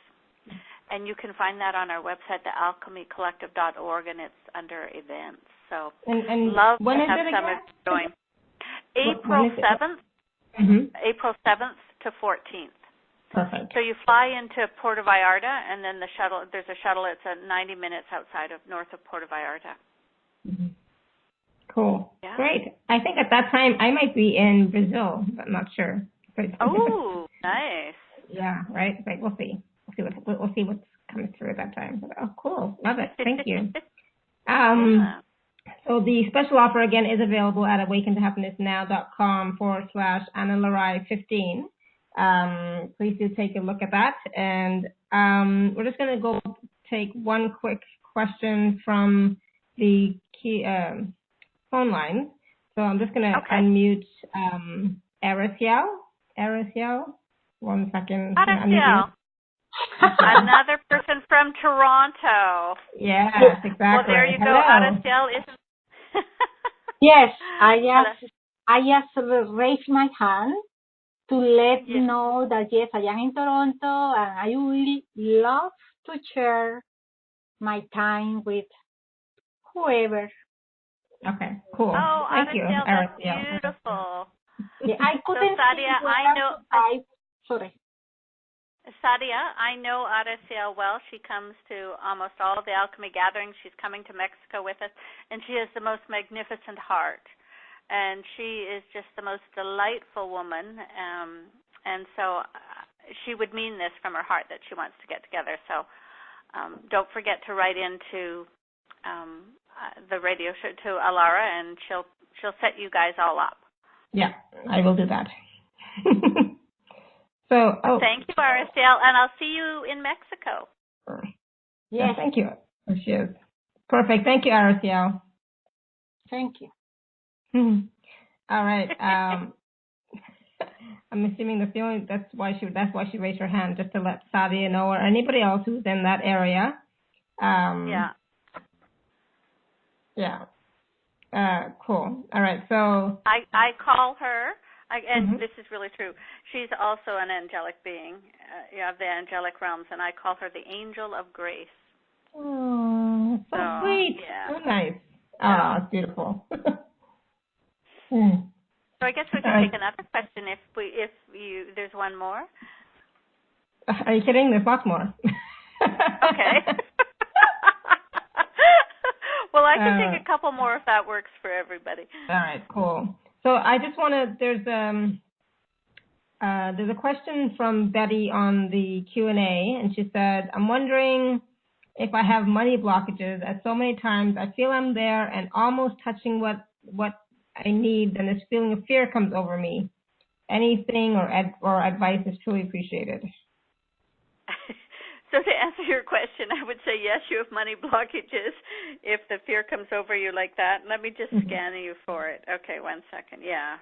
And you can find that on our website, thealchemycollective.org, and it's under events. So and love when to is have it some again? of you join. April 7th, April 7th to 14th. Perfect. So you fly into Puerto Vallarta, and then there's a shuttle. It's 90 minutes outside of north of Puerto Vallarta. Cool. Yeah. Great. I think at that time I might be in Brazil, but I'm not sure. Oh, nice. Yeah, right. Like we'll see. We'll see what's coming through at that time. But, oh, cool. Love it. Thank you. Yeah. So the special offer again is available at awakentohappinessnow.com/Ana La Rai 15. Please do take a look at that. And we're just going to go take one quick question from the key, phone line. So I'm just going to unmute Ariciel. 1 second. Ariciel. Another person from Toronto. Yes, exactly. Well, there you go, Ariciel. Yes, I just raised my hand to let you know that yes, I am in Toronto, and I will love to share my time with whoever. Okay, cool. Oh, Thank you, Ariciel, that's Ariciel. beautiful. Yeah, I couldn't Sadia, sorry. Sadia, I know Ariciel well. She comes to almost all of the alchemy gatherings. She's coming to Mexico with us, and she has the most magnificent heart. And she is just the most delightful woman. And so she would mean this from her heart that she wants to get together. So don't forget to write into the radio show to Alara, and she'll set you guys all up. Yeah, I will do that. Thank you, Ariciel, and I'll see you in Mexico. Yes, thank you. There she is. Perfect. Thank you, Ariciel. Thank you. All right. I'm assuming that's why she raised her hand, just to let Sadia know, or anybody else who's in that area. Yeah. Cool. All right. So I call her. And this is really true. She's also an angelic being, of the angelic realms, and I call her the Angel of Grace. Oh, so sweet. Yeah. So nice. Oh, it's beautiful. So I guess we can take another question if there's one more. Are you kidding? There's lots more. Okay. Well, I can take a couple more if that works for everybody. All right, cool. So I just want to, there's a question from Betty on the Q&A, and she said, I'm wondering if I have money blockages, as so many times I feel I'm there and almost touching what I need, then this feeling of fear comes over me. Anything or advice is truly appreciated. So to answer your question, I would say yes, you have money blockages if the fear comes over you like that. Let me just scan you for it. Okay, 1 second. Yeah.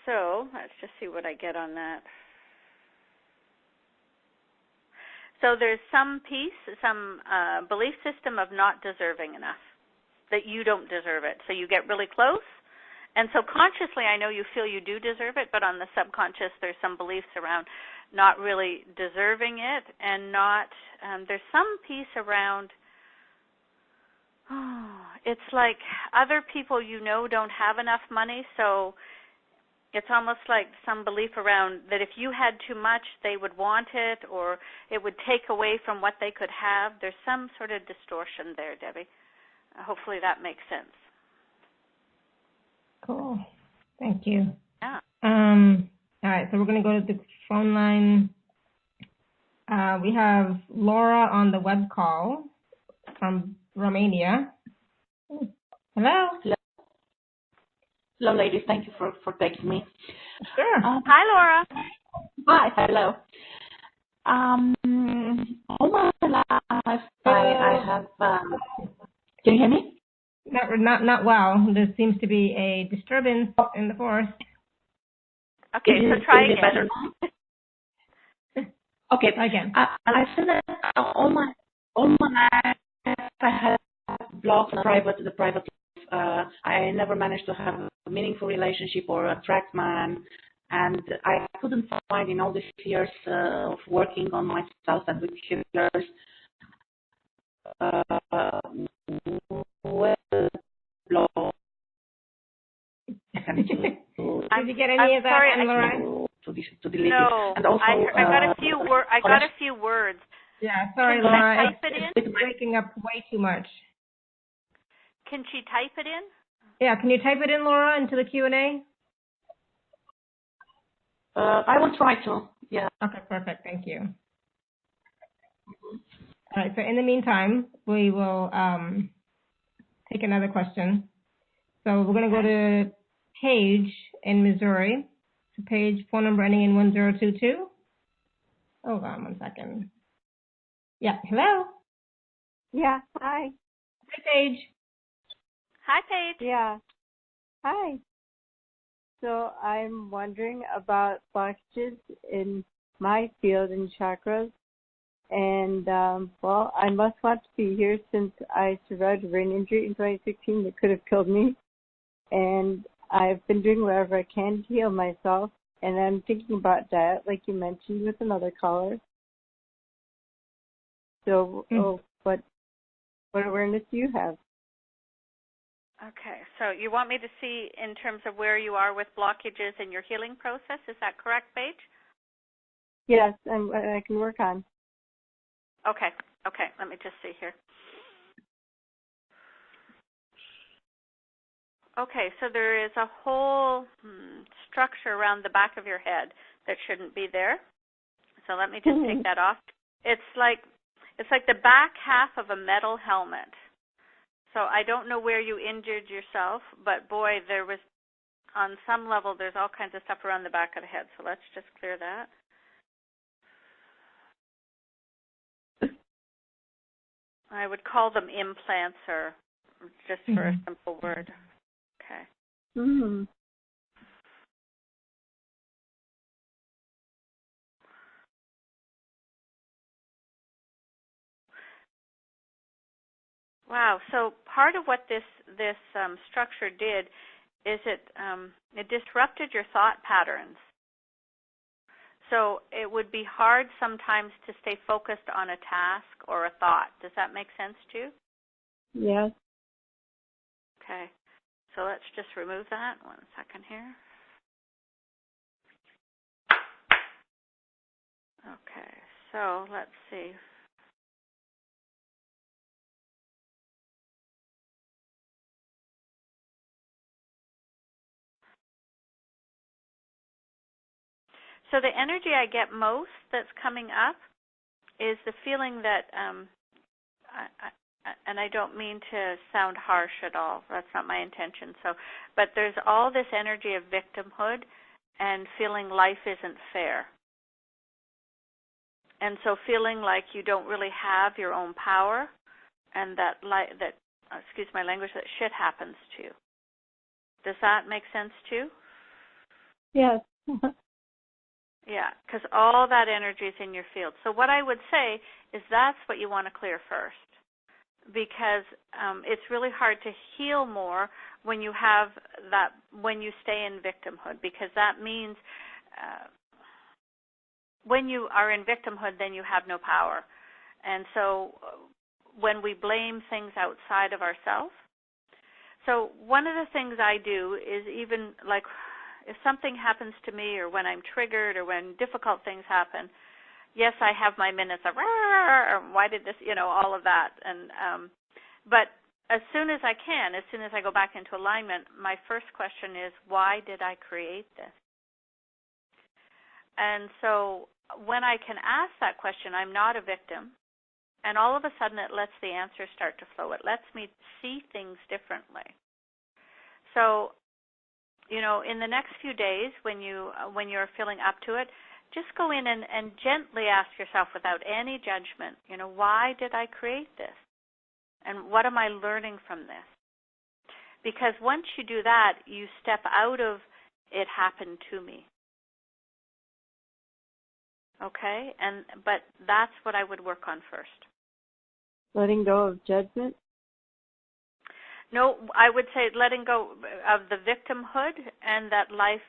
So let's just see what I get on that. So there's some belief system of not deserving enough, that you don't deserve it. So you get really close. And so consciously, I know you feel you do deserve it, but on the subconscious, there's some beliefs around not really deserving it, and there's some piece around, it's like other people don't have enough money, so it's almost like some belief around that if you had too much, they would want it, or it would take away from what they could have. There's some sort of distortion there, Debbie. Hopefully that makes sense. Cool. Thank you. Yeah. All right, so we're going to go to the phone line. We have Laura on the web call from Romania. Hello. Hello, ladies. Thank you for taking me. Sure. Hi, Laura. Hi. Hello. All my life, I have. Can you hear me? Not well. There seems to be a disturbance in the forest. Okay, so try again. Better now? Okay. Again. I said that all my life I had blocked the private. I never managed to have a meaningful relationship or attract man, and I couldn't find in all these years of working on myself and with healers where to block. Did you get any of that, Ana La Rai? To delete no, it. And also, I got a few words. I got a few words. Yeah, sorry, Can Laura. type it in? It's breaking up way too much. Can she type it in? Yeah, can you type it in, Laura, into the Q&A? I will try to. Yeah. Okay, perfect. Thank you. All right, so in the meantime, we will take another question. So we're going to go to Paige in Missouri. So Paige, phone number ending in 1022. Hold on 1 second. Yeah, hello. Yeah, hi. Hi, Paige. Hi, Paige. Yeah, hi. So I'm wondering about blockages in my field and chakras. And, well, I must want to be here since I survived a brain injury in 2016 that could have killed me. And I've been doing whatever I can to heal myself. And I'm thinking about diet, like you mentioned with another caller. So, what awareness do you have? Okay, so you want me to see in terms of where you are with blockages in your healing process? Is that correct, Paige? Yes, I can work on. Okay, let me just see here. Okay, so there is a whole structure around the back of your head that shouldn't be there. So let me just take that off. It's like the back half of a metal helmet. So I don't know where you injured yourself, but boy, there was, on some level, there's all kinds of stuff around the back of the head. So let's just clear that. I would call them implants, or just for a simple word. Okay. Mm-hmm. Wow. So part of what this structure did is it disrupted your thought patterns. So it would be hard sometimes to stay focused on a task or a thought. Does that make sense to you? Yes. Okay. So let's just remove that. 1 second here. Okay. So let's see. So the energy I get most that's coming up is the feeling that, and I don't mean to sound harsh at all. That's not my intention. But there's all this energy of victimhood and feeling life isn't fair. And so feeling like you don't really have your own power, and that excuse my language, that shit happens to you. Does that make sense too? Yes. Yeah, because all that energy is in your field. So what I would say is that's what you want to clear first, because it's really hard to heal more when you have that, when you stay in victimhood, because that means when you are in victimhood, then you have no power. And so when we blame things outside of ourselves, so one of the things I do is, even like if something happens to me, or when I'm triggered, or when difficult things happen, yes, I have my minutes of, why did this, all of that. But as soon as I can, as soon as I go back into alignment, my first question is, why did I create this? And so when I can ask that question, I'm not a victim. And all of a sudden it lets the answer start to flow. It lets me see things differently. So, in the next few days when you're feeling up to it, just go in and gently ask yourself without any judgment, why did I create this? And what am I learning from this? Because once you do that, you step out of it happened to me. Okay? But that's what I would work on first. Letting go of judgment? No, I would say letting go of the victimhood and that life,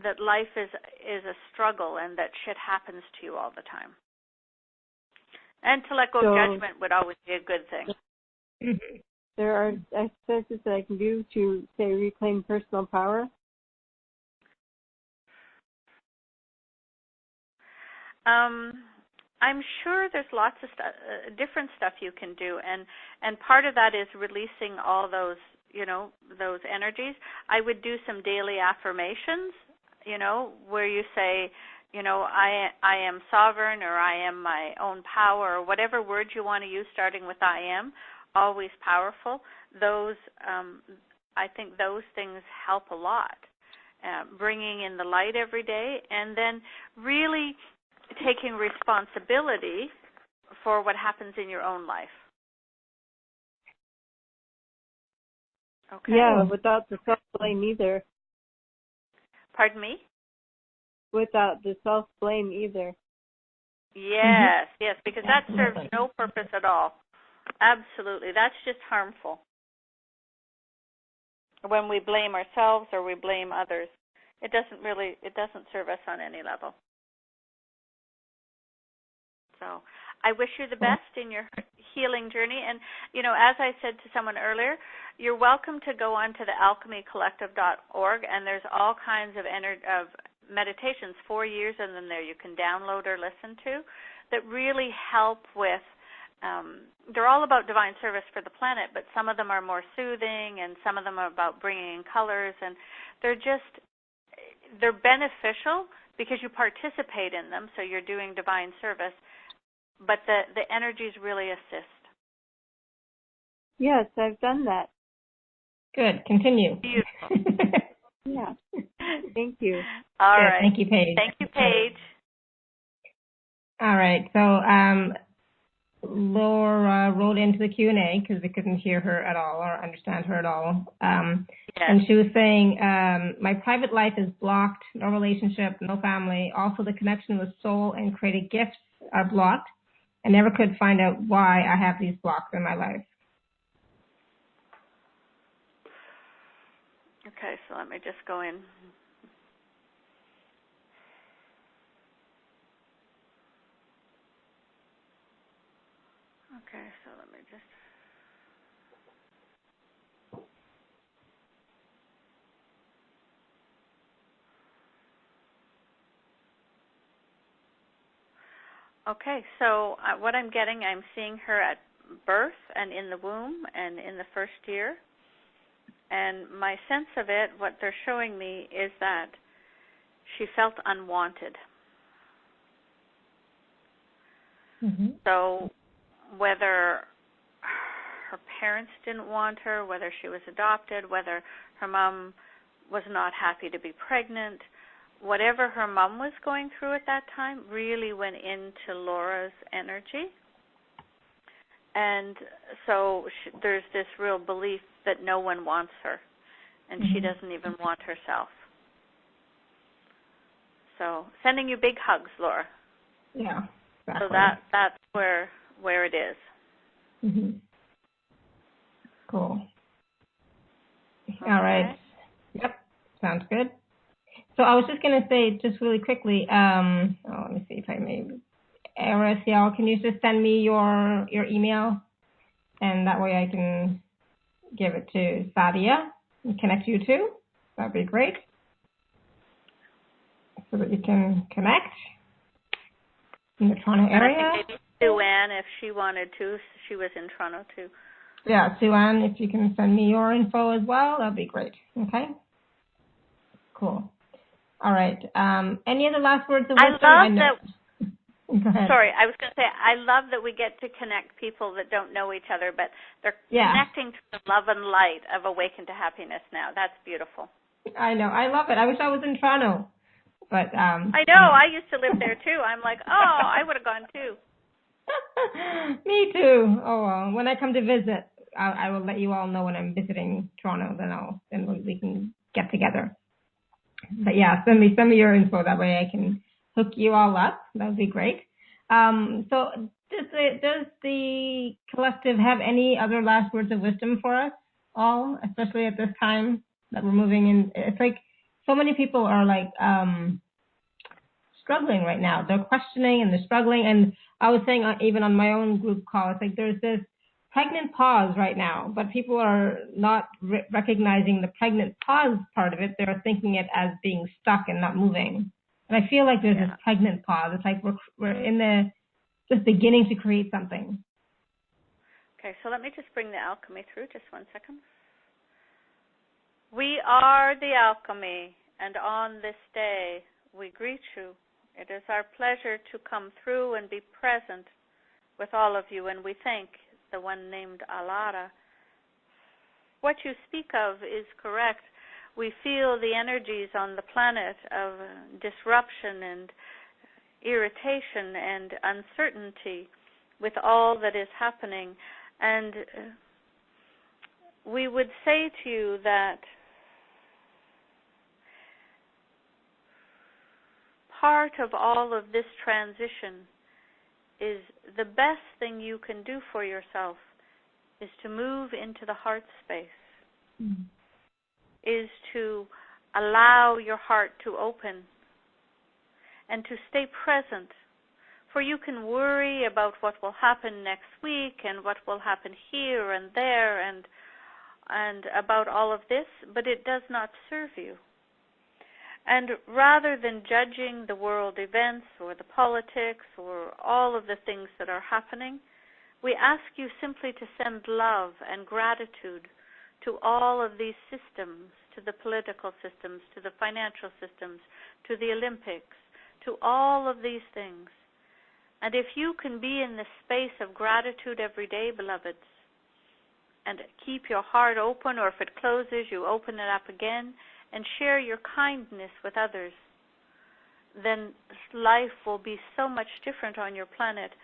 that life is a struggle and that shit happens to you all the time. And to let go of judgment would always be a good thing. There are exercises that I can do to, say, reclaim personal power. I'm sure there's lots of different stuff you can do, and part of that is releasing all those, those energies. I would do some daily affirmations, where you say, I am sovereign, or I am my own power, or whatever words you want to use, starting with I am, always powerful. Those, I think those things help a lot. Bringing in the light every day, and then really taking responsibility for what happens in your own life. Okay. Yeah, without the self-blame either. Pardon me? Without the self-blame either. Yes, yes, because that serves no purpose at all. Absolutely. That's just harmful. When we blame ourselves or we blame others, it doesn't serve us on any level. So I wish you the best in your healing journey. And, as I said to someone earlier, you're welcome to go on to the alchemycollective.org, and there's all kinds of meditations, 4 years in them there you can download or listen to, that really help with, they're all about divine service for the planet, but some of them are more soothing, and some of them are about bringing in colors, and they're beneficial because you participate in them, so you're doing divine service. But the energies really assist. Yes, I've done that. Good. Continue. Beautiful. Yeah. Thank you. All right. Thank you, Paige. Thank you, Paige. All right. So Laura wrote into the Q&A because we couldn't hear her at all or understand her at all. Yes. And she was saying, my private life is blocked, no relationship, no family. Also, the connection with soul and creative gifts are blocked. I never could find out why I have these blocks in my life. Okay, so let me just go in. Okay, so let me just... Okay, so what I'm getting, I'm seeing her at birth and in the womb and in the first year. And my sense of it, what they're showing me, is that she felt unwanted. Mm-hmm. So whether her parents didn't want her, whether she was adopted, whether her mom was not happy to be pregnant, whatever her mom was going through at that time really went into Laura's energy. And so there's this real belief that no one wants her, and she doesn't even want herself. So sending you big hugs, Laura. Yeah, exactly. So that's where it is. Mm-hmm. Cool. Okay. All right. Yep, sounds good. So I was just going to say, just really quickly, let me see if I may. Raciel, can you just send me your email? And that way I can give it to Sadia and connect you too. That'd be great. So that you can connect in the Toronto area. And I think maybe Sue-Ann, if she wanted to. She was in Toronto too. Yeah, Sue-Ann, if you can send me your info as well, that'd be great. Okay? Cool. All right. Any other last words of wisdom? I love that. Go ahead. Sorry, I was going to say, I love that we get to connect people that don't know each other, but they're connecting to the love and light of Awaken to Happiness Now. That's beautiful. I know. I love it. I wish I was in Toronto. But I know. I used to live there, too. I'm like, oh, I would have gone, too. Me, too. Oh, well. When I come to visit, I will let you all know when I'm visiting Toronto. Then we can get together. But, yeah, send me your info. That way I can hook you all up. That would be great. So does the collective have any other last words of wisdom for us all, especially at this time that we're moving in? It's like so many people are like struggling right now. They're questioning and they're struggling. And I was saying even on my own group call, it's like there's this pregnant pause right now, but people are not recognizing the pregnant pause part of it. They're thinking it as being stuck and not moving. And I feel like there's this pregnant pause. It's like we're in the just beginning to create something. Okay, so let me just bring the alchemy through. Just 1 second. We are the alchemy, and on this day we greet you. It is our pleasure to come through and be present with all of you, and we thank the one named Ana La Rai. What you speak of is correct. We feel the energies on the planet of disruption and irritation and uncertainty with all that is happening. And we would say to you that part of all of this transition is the best thing you can do for yourself is to move into the heart space, is to allow your heart to open and to stay present. For you can worry about what will happen next week and what will happen here and there and about all of this, but it does not serve you. And rather than judging the world events or the politics or all of the things that are happening, we ask you simply to send love and gratitude to all of these systems, to the political systems, to the financial systems, to the Olympics, to all of these things. And if you can be in the space of gratitude every day, beloveds, and keep your heart open, or if it closes, you open it up again, and share your kindness with others, then life will be so much different on your planet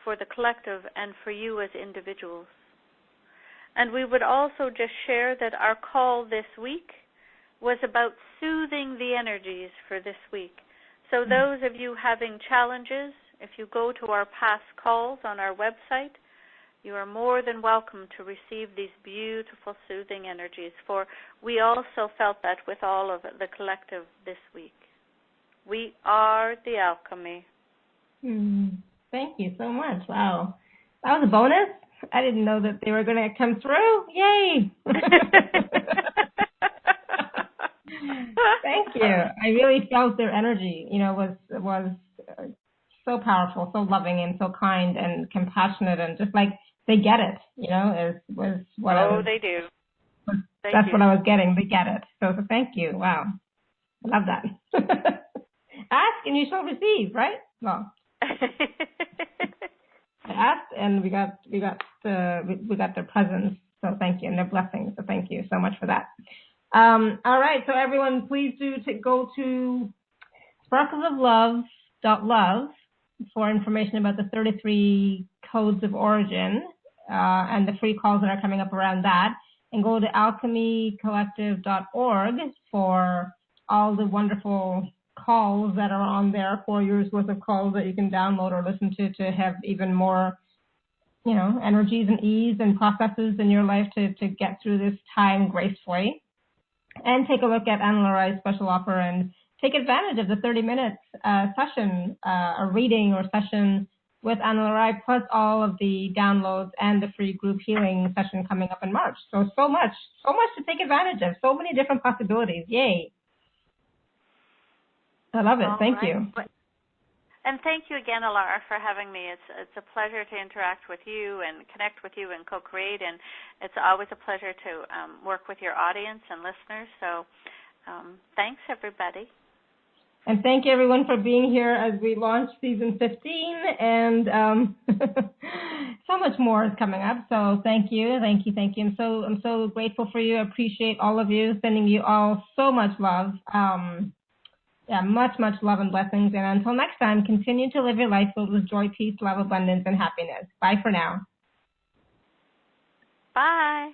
for the collective and for you as individuals. And we would also just share that our call this week was about soothing the energies for this week. So those of you having challenges, if you go to our past calls on our website, you are more than welcome to receive these beautiful soothing energies, for we also felt that with all of the collective this week. We are the alchemy. Thank you so much. Wow. That was a bonus. I didn't know that they were going to come through. Yay. Thank you. I really felt their energy, was so powerful, so loving and so kind and compassionate, and just like they get it, was what I was. Oh, they do. That's what I was getting. They get it. So thank you. Wow. I love that. Ask and you shall receive, right? Well, I asked and we got their presents. So thank you, and their blessings. So thank you so much for that. All right. So everyone, please do go to sparklesoflove.love for information about the 33 codes of origin and the free calls that are coming up around that. And go to alchemycollective.org for all the wonderful calls that are on there, 4 years worth of calls that you can download or listen to have even more, energies and ease and processes in your life to get through this time gracefully. And take a look at Ana La Rai's special offer and take advantage of the 30 minutes session, a reading or session with Ana La Rai, plus all of the downloads and the free group healing session coming up in March. So much to take advantage of. So many different possibilities. Yay. I love it. Thank you. And thank you again, Ana La Rai, for having me. It's a pleasure to interact with you and connect with you and co-create, and it's always a pleasure to work with your audience and listeners. So Thanks, everybody. And thank you, everyone, for being here as we launch season 15. And so much more is coming up. So thank you. I'm so grateful for you. I appreciate all of you. Sending you all so much love. Much love and blessings. And until next time, continue to live your life filled with joy, peace, love, abundance, and happiness. Bye for now. Bye.